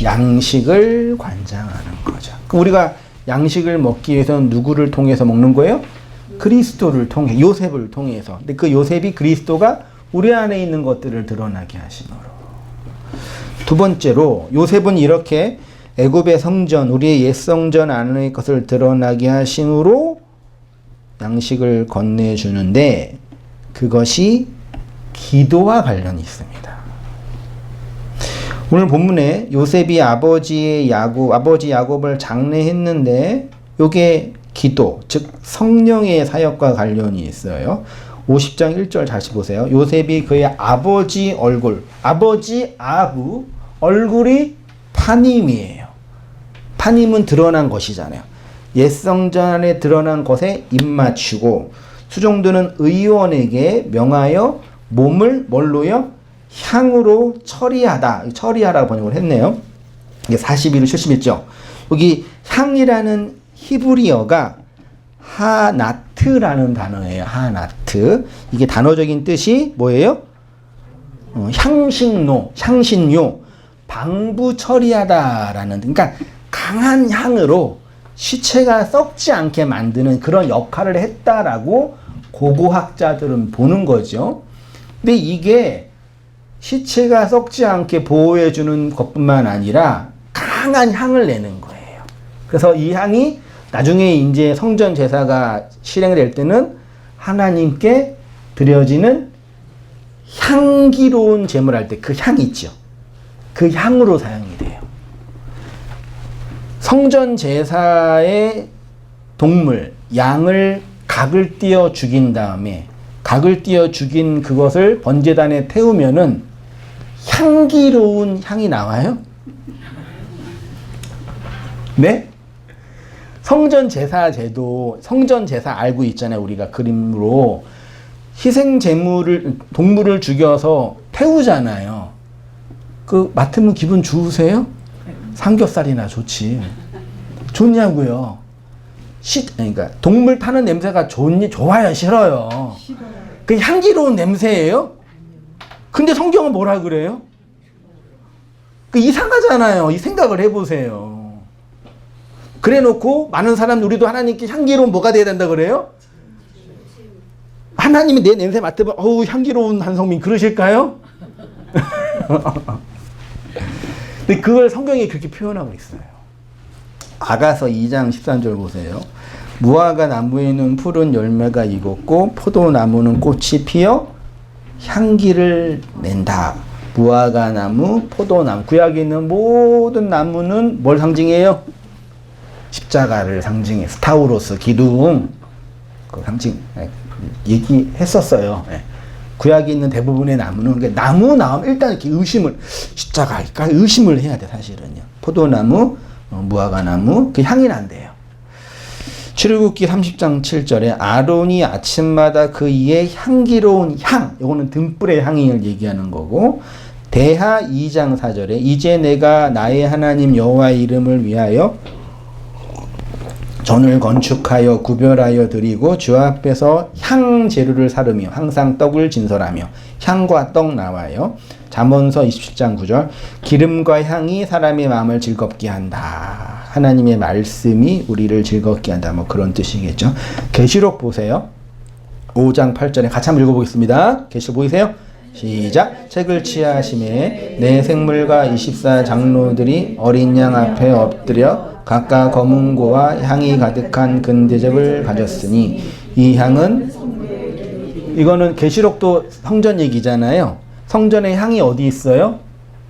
양식을 관장하는 거죠. 그럼 우리가 양식을 먹기 위해서는 누구를 통해서 먹는 거예요? 그리스도를 통해, 요셉을 통해서. 근데 그 요셉이 그리스도가 우리 안에 있는 것들을 드러나게 하심으로. 두 번째로 요셉은 이렇게 애굽의 성전, 우리의 옛 성전 안의 것을 드러나게 하심으로 양식을 건네주는데 그것이 기도와 관련이 있습니다. 오늘 본문에 요셉이 아버지 야곱을 장례했는데 요게 기도, 즉 성령의 사역과 관련이 있어요. 50장 1절 다시 보세요. 요셉이 그의 아버지 얼굴, 아버지 아부 얼굴이 파님이에요. 파님은 드러난 것이잖아요. 옛 성전 안에 드러난 것에 입맞추고 수종드는 의원에게 명하여 몸을 뭘로요? 향으로 처리하라고 번역을 했네요. 이게 41로 70이죠. 여기 향이라는 히브리어가 하나트라는 단어예요. 하나트. 이게 단어적인 뜻이 뭐예요? 향신료, 방부 처리하다라는, 그러니까 강한 향으로 시체가 썩지 않게 만드는 그런 역할을 했다라고 고고학자들은 보는 거죠. 근데 이게 시체가 썩지 않게 보호해주는 것뿐만 아니라 강한 향을 내는 거예요. 그래서 이 향이 나중에 이제 성전 제사가 실행될 때는 하나님께 드려지는 향기로운 제물할 때 그 향 있죠. 그 향으로 사용이 돼요. 성전 제사의 동물, 양을 각을 띄어 죽인 다음에 각을 띄어 죽인 그것을 번제단에 태우면은 향기로운 향이 나와요? 네? 성전 제사 제도, 성전 제사 알고 있잖아요. 우리가 그림으로. 희생 제물을, 동물을 죽여서 태우잖아요. 그 맡으면 기분 좋으세요? 삼겹살이나 좋지. 좋냐고요. 그러니까 동물 타는 냄새가 좋아요, 싫어요? 그 향기로운 냄새예요? 근데 성경은 뭐라 그래요? 그 이상하잖아요. 이 생각을 해보세요. 그래 놓고 많은 사람 우리도 하나님께 향기로운 뭐가 돼야 된다 그래요? 하나님이 내 냄새 맡으면 어우 향기로운 한성민 그러실까요? 근데 그걸 성경이 그렇게 표현하고 있어요. 아가서 2장 13절 보세요. 무화과 나무에는 푸른 열매가 익었고 포도나무는 꽃이 피어 향기를 낸다. 무화과 나무, 포도나무. 구약에 있는 모든 나무는 뭘 상징해요? 십자가를 상징해. 스타우로스, 기둥. 그 상징 얘기했었어요. 구약에 있는 대부분의 나무는 그러니까 나무 나오면 일단 이렇게 의심을 십자가일까 의심을 해야 돼 사실은요. 포도나무, 무화과 나무 그 향이 난대요. 출애굽기 30장 7절에 아론이 아침마다 그 이에 향기로운 향, 요거는 등불의 향을 얘기하는 거고 대하 2장 4절에 이제 내가 나의 하나님 여호와의 이름을 위하여 전을 건축하여 구별하여 드리고 주 앞에서 향 재료를 사르며 항상 떡을 진설하며 향과 떡 나와요. 잠언서 27장 9절 기름과 향이 사람의 마음을 즐겁게 한다. 하나님의 말씀이 우리를 즐겁게 한다. 뭐 그런 뜻이겠죠. 계시록 보세요. 5장 8절에 같이 한번 읽어보겠습니다. 계시록 보이세요? 시작. 책을 취하심에 내 생물과 24 장로들이 어린 양 앞에 엎드려 각각 검은고와 향이 가득한 금대접을 가졌으니 이 향은 이거는 계시록도 성전 얘기잖아요. 성전에 향이 어디 있어요?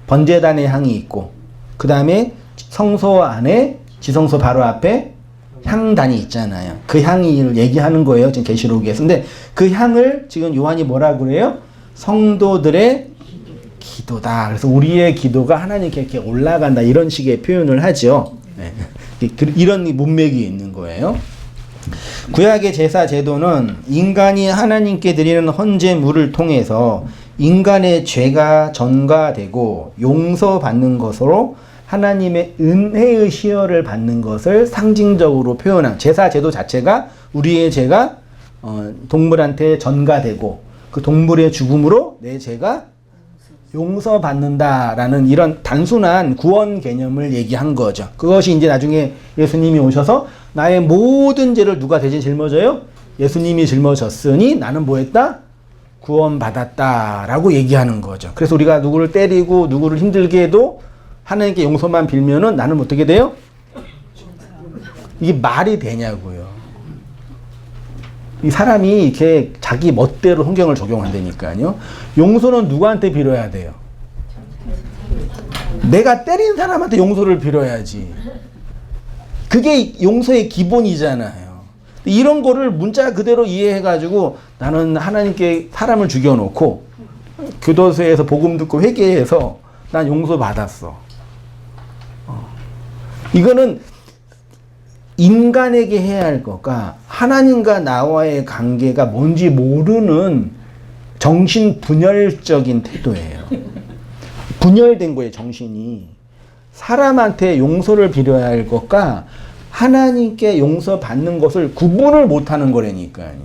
번제단에 향이 있고 그 다음에 성소 안에 지성소 바로 앞에 향단이 있잖아요. 그 향을 얘기하는 거예요. 지금 계시록에서. 근데 그 향을 지금 요한이 뭐라 그래요? 성도들의 기도다. 그래서 우리의 기도가 하나님께 이렇게 올라간다. 이런 식의 표현을 하죠. 네. 이런 문맥이 있는 거예요. 구약의 제사 제도는 인간이 하나님께 드리는 헌제물을 통해서 인간의 죄가 전가되고 용서받는 것으로 하나님의 은혜의 시여를 받는 것을 상징적으로 표현한 제사 제도 자체가 우리의 죄가 동물한테 전가되고 그 동물의 죽음으로 내 죄가 용서받는다라는 이런 단순한 구원 개념을 얘기한 거죠. 그것이 이제 나중에 예수님이 오셔서 나의 모든 죄를 누가 대신 짊어져요? 예수님이 짊어졌으니 나는 뭐 했다? 구원받았다라고 얘기하는 거죠. 그래서 우리가 누구를 때리고 누구를 힘들게 해도 하나님께 용서만 빌면은 나는 어떻게 돼요? 이게 말이 되냐고요. 이 사람이 이렇게 자기 멋대로 성경을 적용한다니까요. 용서는 누구한테 빌어야 돼요? 내가 때린 사람한테 용서를 빌어야지. 그게 용서의 기본이잖아요. 이런 거를 문자 그대로 이해해가지고 나는 하나님께 사람을 죽여놓고 교도소에서 복음 듣고 회개해서 난 용서받았어. 이거는 인간에게 해야 할 것과 하나님과 나와의 관계가 뭔지 모르는 정신분열적인 태도예요. 분열된 거예요, 정신이. 사람한테 용서를 빌어야 할 것과 하나님께 용서받는 것을 구분을 못하는 거라니까요.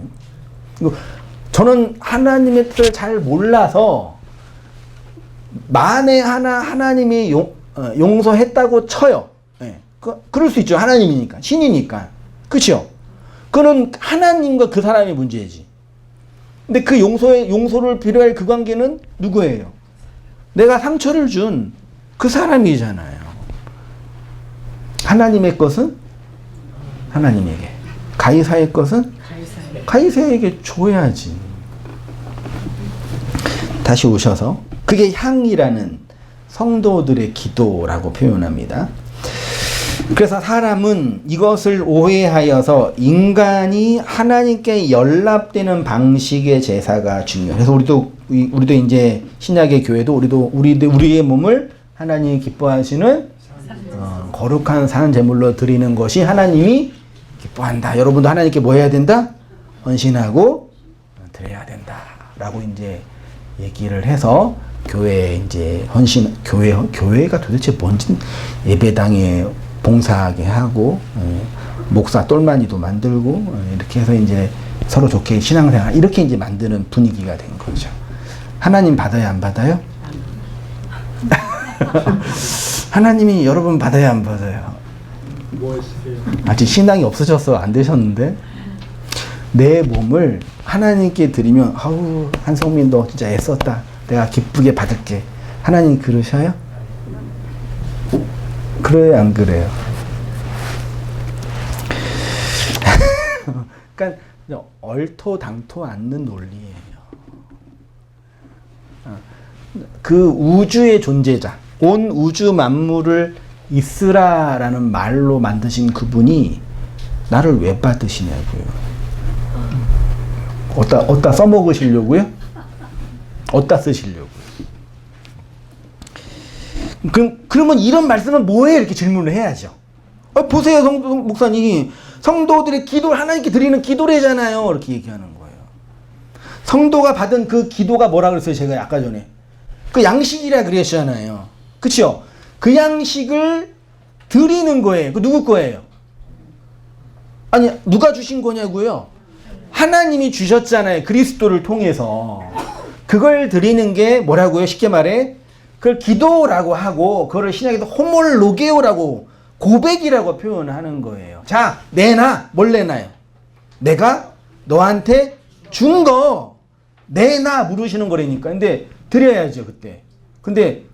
저는 하나님의 뜻을 잘 몰라서 만에 하나님이 용서했다고 쳐요. 네. 그럴 수 있죠. 하나님이니까, 신이니까. 그렇죠? 그는 하나님과 그 사람의 문제지. 근데 그 용서를 필요할 그 관계는 누구예요? 내가 상처를 준 그 사람이잖아요. 하나님의 것은 하나님에게, 가이사의 것은 가이사에게 줘야지. 다시 오셔서 그게 향이라는 성도들의 기도라고 표현합니다. 그래서 사람은 이것을 오해하여서 인간이 하나님께 연락되는 방식의 제사가 중요해요. 그래서 우리도 이제 신약의 교회도 우리의 몸을 하나님이 기뻐하시는 거룩한 산 제물로 드리는 것이 하나님이 기뻐한다. 여러분도 하나님께 뭐 해야 된다? 헌신하고 드려야 된다라고 이제 얘기를 해서 교회 이제 교회가 도대체 뭔지 예배당에 봉사하게 하고 목사 똘마니도 만들고 이렇게 해서 이제 서로 좋게 신앙생활 이렇게 이제 만드는 분위기가 된 거죠. 하나님 받아요, 안 받아요? 하나님이 여러분 받아야 안 받아요? 아직 신앙이 없으셔서 안 되셨는데 내 몸을 하나님께 드리면 아우 한성민 너 진짜 애썼다. 내가 기쁘게 받을게. 하나님 그러셔요? 그래요, 안 그래요? 그러니까 얼토당토 않는 논리예요. 그 우주의 존재자, 온 우주 만물을 있으라라는 말로 만드신 그분이 나를 왜 받으시냐고요. 어디다 써먹으시려고요? 어디다 쓰시려고요? 그러면 이런 말씀은 뭐예요? 이렇게 질문을 해야죠. 보세요, 목사님. 성도들의 기도를 하나님께 드리는 기도래잖아요. 이렇게 얘기하는 거예요. 성도가 받은 그 기도가 뭐라 그랬어요? 제가 아까 전에. 그 양식이라 그랬잖아요. 그쵸? 그 양식을 드리는 거예요. 그 누구 거예요? 아니, 누가 주신 거냐고요? 하나님이 주셨잖아요. 그리스도를 통해서. 그걸 드리는 게 뭐라고요? 쉽게 말해 그걸 기도라고 하고 그거를 신약에서 호몰로게오라고 고백이라고 표현하는 거예요. 자, 내놔. 뭘 내놔요? 내가 너한테 준 거 내놔 물으시는 거라니까. 근데 드려야죠 그때. 근데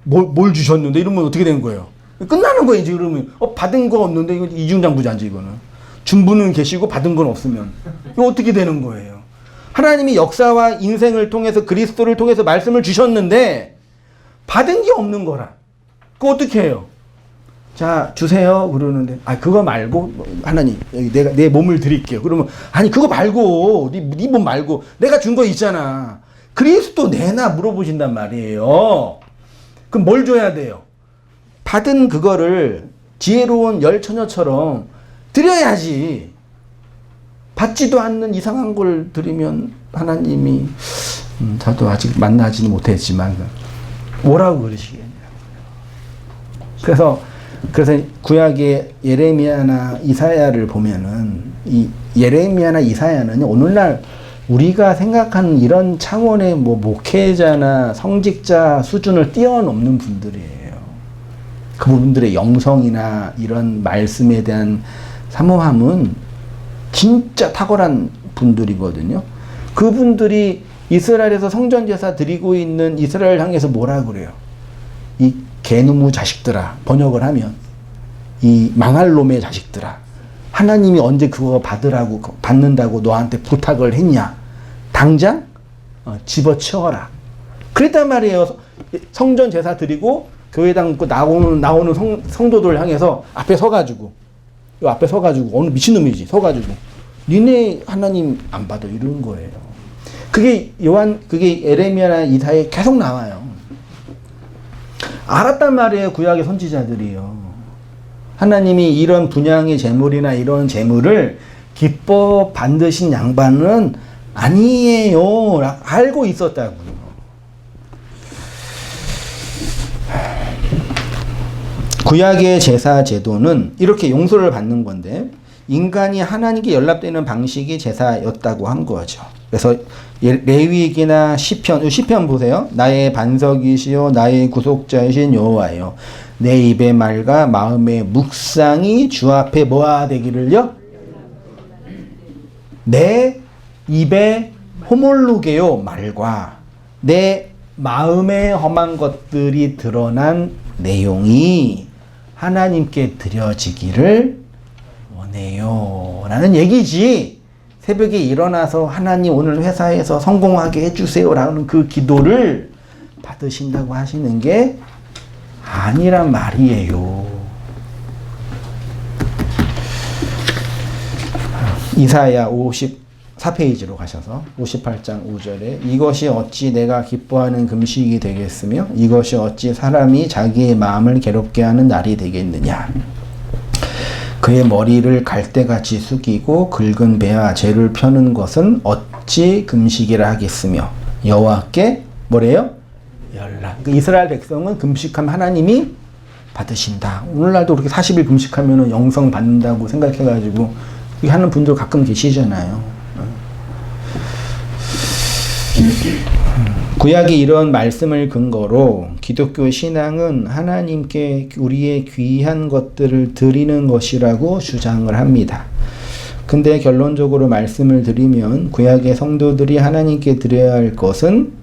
뭘 주셨는데 이러면 어떻게 되는 거예요? 끝나는 거예요. 이제 그러면 받은 거 없는데 이거 이중장부자지 이거는. 준 분은 계시고 받은 건 없으면 이거 어떻게 되는 거예요? 하나님이 역사와 인생을 통해서 그리스도를 통해서 말씀을 주셨는데 받은 게 없는 거라. 그거 어떻게 해요? 자, 주세요. 그러는데, 그거 말고, 하나님, 내가 내 몸을 드릴게요. 그러면, 아니, 그거 말고, 네 몸 말고, 내가 준 거 있잖아. 그리스도 내나 물어보신단 말이에요. 그럼 뭘 줘야 돼요? 받은 그거를 지혜로운 열처녀처럼 드려야지. 받지도 않는 이상한 걸 드리면 하나님이, 저도 아직 만나지는 못했지만, 뭐라고 그러시겠냐고요. 그래서 구약의 예레미야나 이사야를 보면은 이 예레미야나 이사야는 오늘날 우리가 생각하는 이런 차원의 목회자나 성직자 수준을 뛰어넘는 분들이에요. 그분들의 영성이나 이런 말씀에 대한 사모함은 진짜 탁월한 분들이거든요. 그분들이 이스라엘에서 성전제사 드리고 있는 이스라엘 향해서 뭐라 그래요? 이 개누무 자식들아, 번역을 하면 이 망할 놈의 자식들아, 하나님이 언제 그거 받는다고 너한테 부탁을 했냐? 당장 집어치워라. 그랬단 말이에요. 성전 제사 드리고 교회당 나오는 성도들 향해서 앞에 서가지고 어느 미친놈이지 서가지고 니네 하나님 안 받아 이러는 거예요. 그게 에레미야나 이사야에 계속 나와요. 알았단 말이에요. 구약의 선지자들이요. 하나님이 이런 분양의 재물이나 이런 재물을 기뻐 받으신 양반은 아니에요. 알고 있었다고요. 구약의 제사 제도는 이렇게 용서를 받는 건데 인간이 하나님께 연락되는 방식이 제사였다고 한 거죠. 그래서 레위기나 시편 보세요. 나의 반석이시요 나의 구속자이신 여호와여 내 입의 말과 마음의 묵상이 주 앞에 뭐가 되기를요? 내 입의 호몰루게요 말과 내 마음에 험한 것들이 드러난 내용이 하나님께 드려지기를 원해요 라는 얘기지. 새벽에 일어나서 하나님 오늘 회사에서 성공하게 해주세요 라는 그 기도를 받으신다고 하시는 게 아니란 말이에요. 이사야 54페이지로 가셔서 58장 5절에 이것이 어찌 내가 기뻐하는 금식이 되겠으며 이것이 어찌 사람이 자기의 마음을 괴롭게 하는 날이 되겠느냐. 그의 머리를 갈대같이 숙이고 긁은 배와 죄를 펴는 것은 어찌 금식이라 하겠으며 여호와께 뭐래요? 연락. 이스라엘 백성은 금식하면 하나님이 받으신다. 오늘날도 그렇게 40일 금식하면 영성 받는다고 생각해가지고 하는 분들 가끔 계시잖아요. 구약이 이런 말씀을 근거로 기독교 신앙은 하나님께 우리의 귀한 것들을 드리는 것이라고 주장을 합니다. 근데 결론적으로 말씀을 드리면 구약의 성도들이 하나님께 드려야 할 것은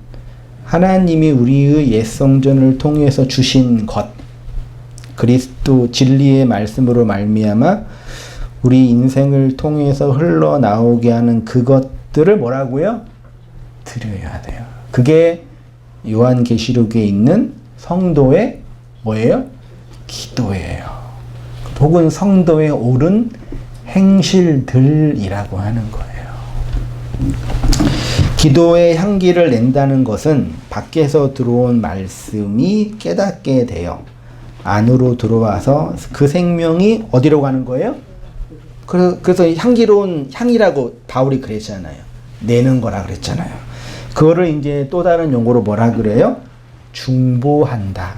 하나님이 우리의 옛 성전을 통해서 주신 것, 그리스도 진리의 말씀으로 말미암아 우리 인생을 통해서 흘러나오게 하는 그것들을 뭐라고요? 드려야 돼요. 그게 요한계시록에 있는 성도의 뭐예요? 기도예요. 혹은 성도의 옳은 행실들이라고 하는 거예요. 기도의 향기를 낸다는 것은 밖에서 들어온 말씀이 깨닫게 되어 안으로 들어와서 그 생명이 어디로 가는 거예요? 그래서 향기로운 향이라고 바울이 그랬잖아요. 내는 거라 그랬잖아요. 그거를 이제 또 다른 용어로 뭐라 그래요? 중보한다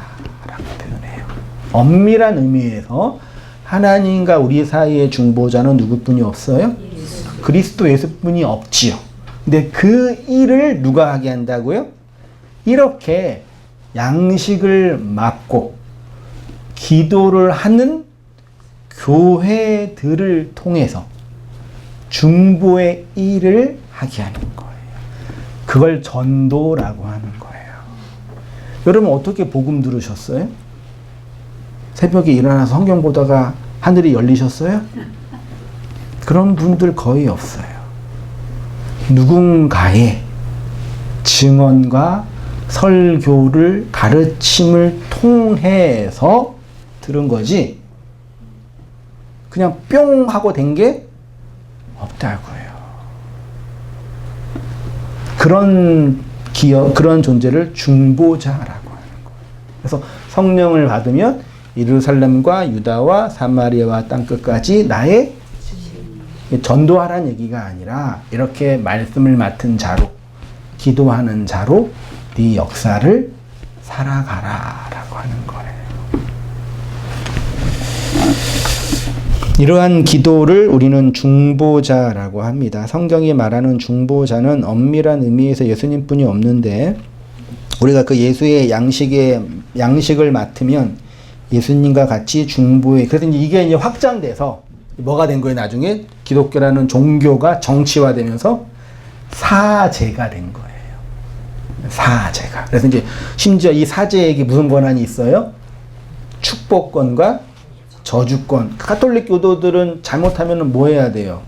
라고 표현해요. 엄밀한 의미에서 하나님과 우리 사이의 중보자는 누구뿐이 없어요? 그리스도 예수뿐이 없지요. 근데 그 일을 누가 하게 한다고요? 이렇게 양식을 맡고 기도를 하는 교회들을 통해서 중보의 일을 하게 하는 거예요. 그걸 전도라고 하는 거예요. 여러분 어떻게 복음 들으셨어요? 새벽에 일어나서 성경 보다가 하늘이 열리셨어요? 그런 분들 거의 없어요. 누군가의 증언과 설교를 가르침을 통해서 들은 거지 그냥 뿅 하고 된 게 없다고요. 그런 그런 존재를 중보자라고 하는 거예요. 그래서 성령을 받으면 예루살렘과 유다와 사마리아와 땅끝까지 나의 전도하라는 얘기가 아니라 이렇게 말씀을 맡은 자로 기도하는 자로 네 역사를 살아가라라고 하는 거예요. 이러한 기도를 우리는 중보자라고 합니다. 성경이 말하는 중보자는 엄밀한 의미에서 예수님뿐이 없는데 우리가 그 예수의 양식을 맡으면 예수님과 같이 중보에 그래서 이게 이제 확장돼서 뭐가 된 거예요? 나중에 기독교라는 종교가 정치화되면서 사제가 된 거예요. 사제가. 그래서 이제 심지어 이 사제에게 무슨 권한이 있어요? 축복권과 저주권. 가톨릭 교도들은 잘못하면 뭐 해야 돼요?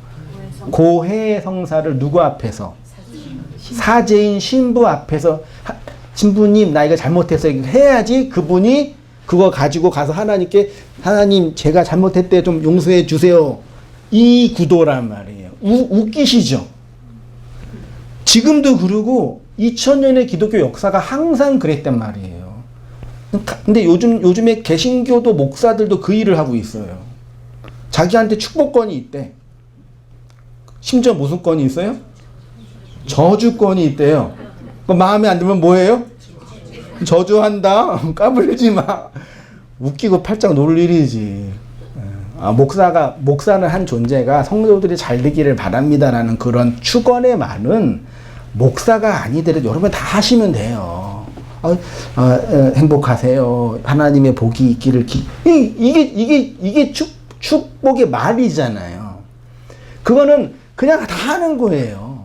고해 성사를 누구 앞에서? 사제인 신부 앞에서 신부님 나 이거 잘못해서 해야지 그분이 그거 가지고 가서 하나님께 하나님 제가 잘못했대 좀 용서해 주세요. 이 구도란 말이에요. 웃기시죠? 지금도 그러고 2000년의 기독교 역사가 항상 그랬단 말이에요. 근데 요즘에 개신교도 목사들도 그 일을 하고 있어요. 자기한테 축복권이 있대. 심지어 무슨 권이 있어요? 저주권이 있대요. 마음에 안 들면 뭐예요? 저주한다? 까불지 마. 웃기고 팔짝 놀 일이지. 목사는 한 존재가 성도들이 잘 되기를 바랍니다라는 그런 축원의 말은 목사가 아니더라도 여러분 다 하시면 돼요. 행복하세요. 하나님의 복이 있기를 이게 축복의 말이잖아요. 그거는 그냥 다 하는 거예요.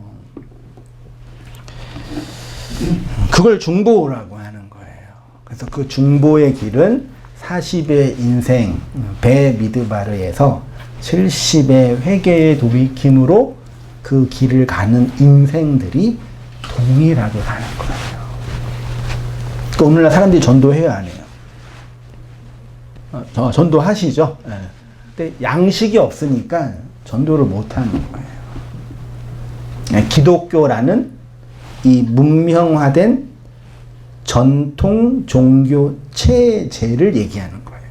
그걸 중보라고 하는 거예요. 그래서 그 중보의 길은 40의 인생 베미드바르에서 70의 회개의 돌이킴으로 그 길을 가는 인생들이 동일하게 가는 거예요. 그러니까 오늘날 사람들이 전도해요, 안 해요? 전도하시죠? 네. 근데 양식이 없으니까 전도를 못 하는 거예요. 네, 기독교라는 이 문명화된 전통 종교 체제를 얘기하는 거예요.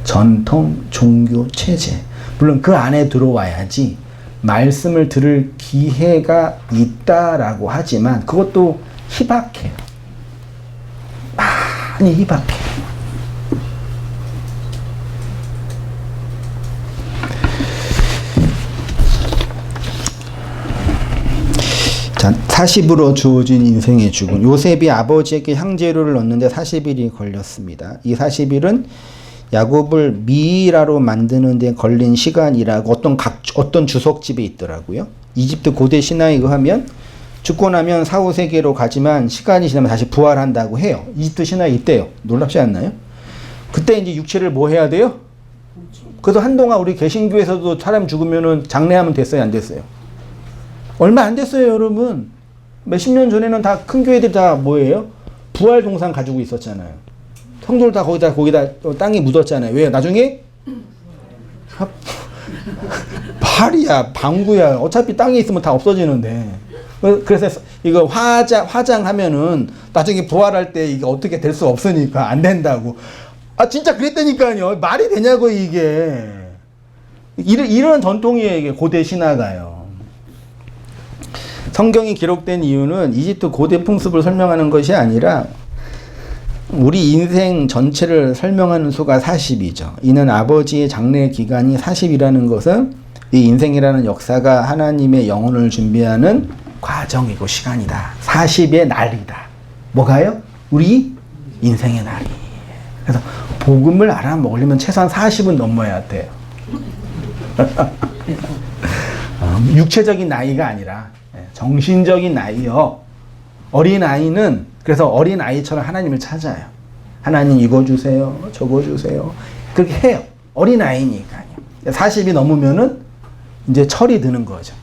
전통 종교 체제. 물론 그 안에 들어와야지 말씀을 들을 기회가 있다라고 하지만 그것도 희박해요. 많이 희박해요. 자, 40으로 주어진 인생의 죽음. 요셉이 아버지에게 향재료를 넣는데 40일이 걸렸습니다. 이 40일은 야곱을 미이라로 만드는 데 걸린 시간이라고 어떤 주석집에 있더라고요. 이집트 고대 신화에 의하면 죽고 나면 4, 5세기로 가지만 시간이 지나면 다시 부활한다고 해요. 이집트 신화에 있대요. 놀랍지 않나요? 그때 이제 육체를 뭐 해야 돼요? 그래서 한동안 우리 개신교에서도 사람 죽으면은 장례하면 됐어요, 안 됐어요? 얼마 안 됐어요, 여러분. 몇십 년 전에는 다 큰 교회들이 다 뭐예요? 부활 동상 가지고 있었잖아요. 성도를 다 거기다 땅에 묻었잖아요. 왜요? 나중에 발이야, 방구야. 어차피 땅에 있으면 다 없어지는데. 그래서 이거 화장하면은 나중에 부활할 때 이게 어떻게 될 수 없으니까 안 된다고. 진짜 그랬다니까요. 말이 되냐고 이게. 이런 전통이에요, 이게 고대 신화가요. 성경이 기록된 이유는 이집트 고대 풍습을 설명하는 것이 아니라 우리 인생 전체를 설명하는 수가 40이죠. 이는 아버지의 장래 기간이 40이라는 것은 이 인생이라는 역사가 하나님의 영혼을 준비하는 과정이고 시간이다. 40의 날이다. 뭐가요? 우리 인생의 날이. 그래서 복음을 알아먹으려면 최소한 40은 넘어야 돼요. 육체적인 나이가 아니라 정신적인 나이요. 어린아이는 그래서 어린아이처럼 하나님을 찾아요. 하나님 이거 주세요. 저거 주세요. 그렇게 해요. 어린아이니까요. 40이 넘으면은 이제 철이 드는 거죠.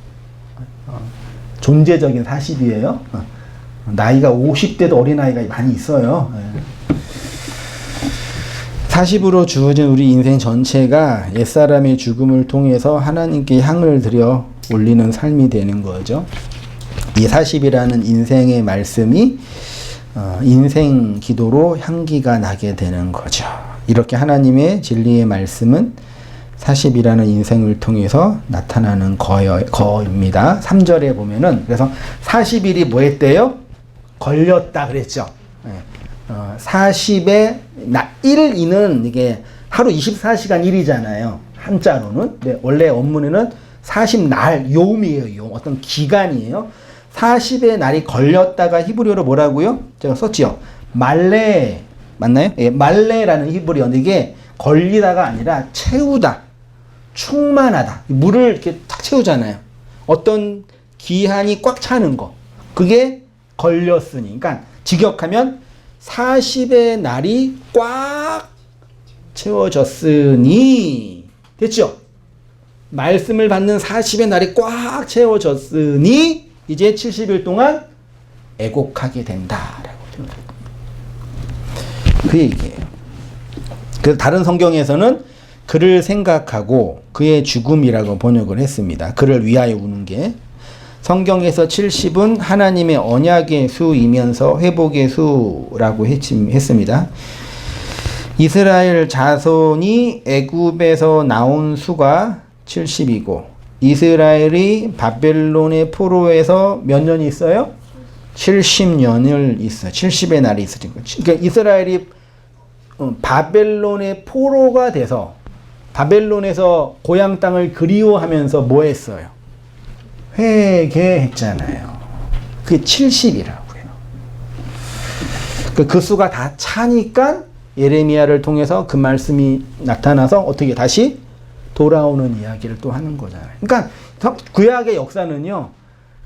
존재적인 40이에요. 나이가 50대도 어린아이가 많이 있어요. 40으로 주어진 우리 인생 전체가 옛사람의 죽음을 통해서 하나님께 향을 들여 올리는 삶이 되는 거죠. 이 40이라는 인생의 말씀이 인생 기도로 향기가 나게 되는 거죠. 이렇게 하나님의 진리의 말씀은 40이라는 인생을 통해서 나타나는 거입니다. 3절에 보면은 그래서 40일이 뭐 했대요? 걸렸다 그랬죠. 40의 1이는 이게 하루 24시간 1이잖아요. 한자로는. 네, 원래 원문에는 40날, 요음이에요. 요 어떤 기간이에요. 40의 날이 걸렸다가 히브리어로 뭐라고요? 제가 썼지요. 말레 맞나요? 예, 말레라는 히브리어인데 이게 걸리다가 아니라 채우다, 충만하다. 물을 이렇게 탁 채우잖아요. 어떤 기한이 꽉 차는 거. 그게 걸렸으니. 그러니까 직역하면 40의 날이 꽉 채워졌으니 됐죠? 말씀을 받는 40의 날이 꽉 채워졌으니 이제 70일 동안 애곡하게 된다라고 그 얘기예요. 그래서 다른 성경에서는 그를 생각하고 그의 죽음이라고 번역을 했습니다. 그를 위하여 우는 게. 성경에서 70은 하나님의 언약의 수이면서 회복의 수라고 했습니다. 이스라엘 자손이 애굽에서 나온 수가 70이고 이스라엘이 바벨론의 포로에서 몇 년이 있어요? 70년을 있어요. 70의 날이 있으니까. 그러니까 이스라엘이 바벨론의 포로가 돼서 바벨론에서 고향 땅을 그리워하면서 뭐 했어요? 회개했잖아요. 그게 70이라고요. 그 수가 다 차니까 예레미야를 통해서 그 말씀이 나타나서 어떻게 다시 돌아오는 이야기를 또 하는 거잖아요. 그러니까 구약의 역사는요,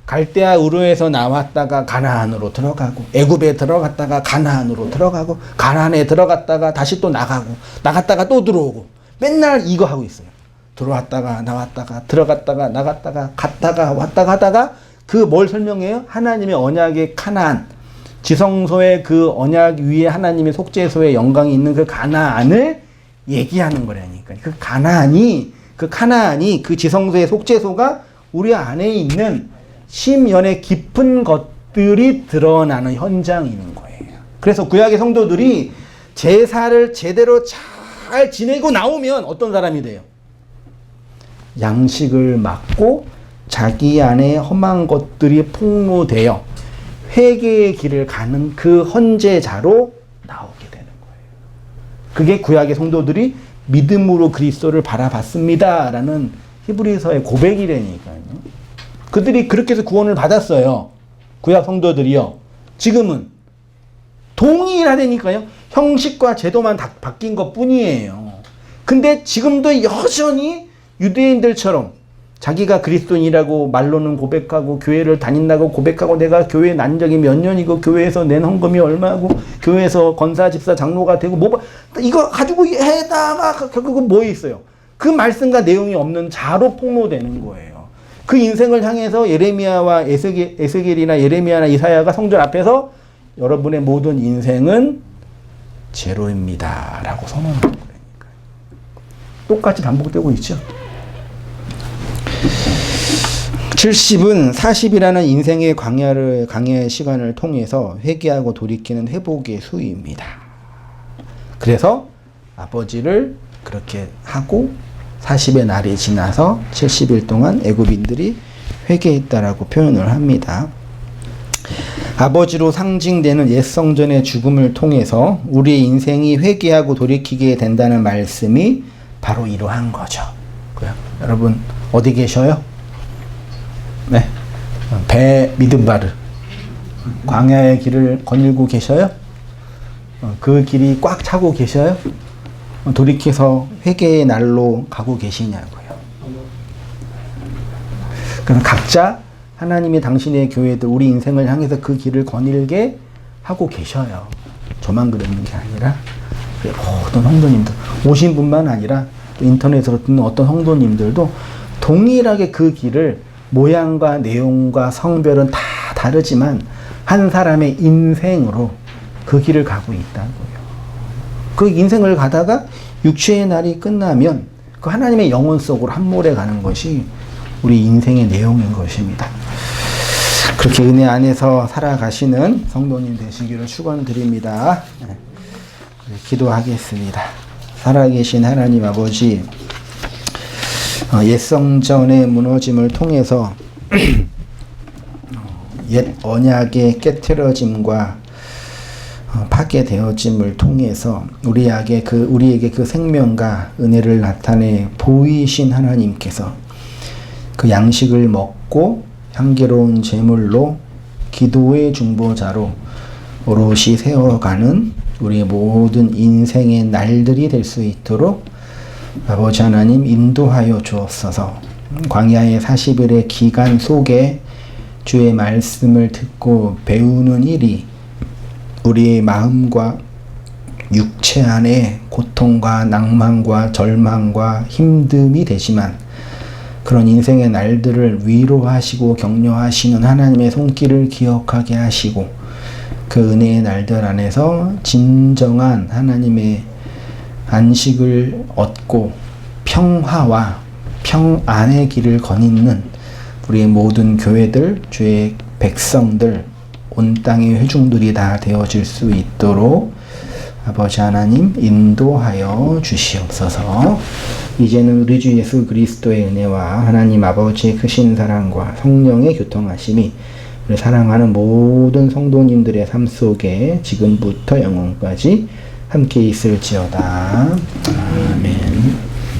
갈대아 우르에서 나왔다가 가나안으로 들어가고, 애굽에 들어갔다가 가나안으로 들어가고, 가나안에 들어갔다가 다시 또 나갔다가 또 들어오고, 맨날 이거 하고 있어요. 들어왔다가 나왔다가 들어갔다가 나갔다가 갔다가 왔다가 하다가 그 뭘 설명해요? 하나님의 언약의 카나안, 지성소의 그 언약 위에 하나님의 속죄소의 영광이 있는 그 가나안을 얘기하는 거라니까. 그 가나안이 그 지성소의 속죄소가 우리 안에 있는 심연의 깊은 것들이 드러나는 현장인 거예요. 그래서 구약의 성도들이 제사를 제대로 잘 지내고 나오면 어떤 사람이 돼요? 양식을 막고 자기 안에 험한 것들이 폭로되어 회개의 길을 가는 그 헌제자로 나오게 되는 거예요. 그게 구약의 성도들이 믿음으로 그리스도를 바라봤습니다 라는 히브리서의 고백이라니까요. 그들이 그렇게 해서 구원을 받았어요. 구약 성도들이요. 지금은 동일하다니까요. 형식과 제도만 바뀐 것 뿐이에요. 근데 지금도 여전히 유대인들처럼 자기가 그리스도인이라고 말로는 고백하고 교회를 다닌다고 고백하고 내가 교회에 난 적이 몇 년이고 교회에서 낸 헌금이 얼마고 교회에서 권사 집사 장로가 되고 뭐 이거 가지고 해다가 결국은 뭐 있어요? 그 말씀과 내용이 없는 자로 폭로되는 거예요. 그 인생을 향해서 예레미야와 에스겔이나 예레미야나 이사야가 성전 앞에서 여러분의 모든 인생은 제로입니다 라고 선언하는 거니까 똑같이 반복되고 있죠. 70은 40이라는 인생의 광야의 시간을 통해서 회개하고 돌이키는 회복의 수입니다. 그래서 아버지를 그렇게 하고 40의 날이 지나서 70일 동안 애굽인들이 회개했다라고 표현을 합니다. 아버지로 상징되는 옛 성전의 죽음을 통해서 우리의 인생이 회개하고 돌이키게 된다는 말씀이 바로 이러한 거죠. 여러분 어디 계셔요? 네, 배 미드바르 광야의 길을 거닐고 계셔요? 그 길이 꽉 차고 계셔요? 돌이켜서 회개의 날로 가고 계시냐고요. 그럼 각자 하나님이 당신의 교회들 우리 인생을 향해서 그 길을 거닐게 하고 계셔요. 저만 그러는 게 아니라 모든 성도님들 오신 분만 아니라 인터넷으로 듣는 어떤 성도님들도 동일하게 그 길을 모양과 내용과 성별은 다 다르지만 한 사람의 인생으로 그 길을 가고 있다고요. 그 인생을 가다가 육체의 날이 끝나면 그 하나님의 영혼 속으로 함몰해 가는 것이 우리 인생의 내용인 것입니다. 그렇게 은혜 안에서 살아가시는 성도님 되시기를 축원드립니다. 기도하겠습니다. 살아계신 하나님 아버지, 옛 성전의 무너짐을 통해서 옛 언약의 깨트려짐과 파괴되어짐을 통해서 우리에게 그 생명과 은혜를 나타내 보이신 하나님께서 그 양식을 먹고 향기로운 제물로 기도의 중보자로 오롯이 세워가는 우리의 모든 인생의 날들이 될 수 있도록 아버지 하나님 인도하여 주옵소서. 광야의 40일의 기간 속에 주의 말씀을 듣고 배우는 일이 우리의 마음과 육체 안에 고통과 낭만과 절망과 힘듦이 되지만 그런 인생의 날들을 위로하시고 격려하시는 하나님의 손길을 기억하게 하시고 그 은혜의 날들 안에서 진정한 하나님의 안식을 얻고 평화와 평안의 길을 거니는 우리의 모든 교회들, 주의 백성들, 온 땅의 회중들이 다 되어질 수 있도록 아버지 하나님 인도하여 주시옵소서. 이제는 우리 주 예수 그리스도의 은혜와 하나님 아버지의 크신 사랑과 성령의 교통하심이 우리 사랑하는 모든 성도님들의 삶 속에 지금부터 영원까지 함께 있을지어다. 아멘.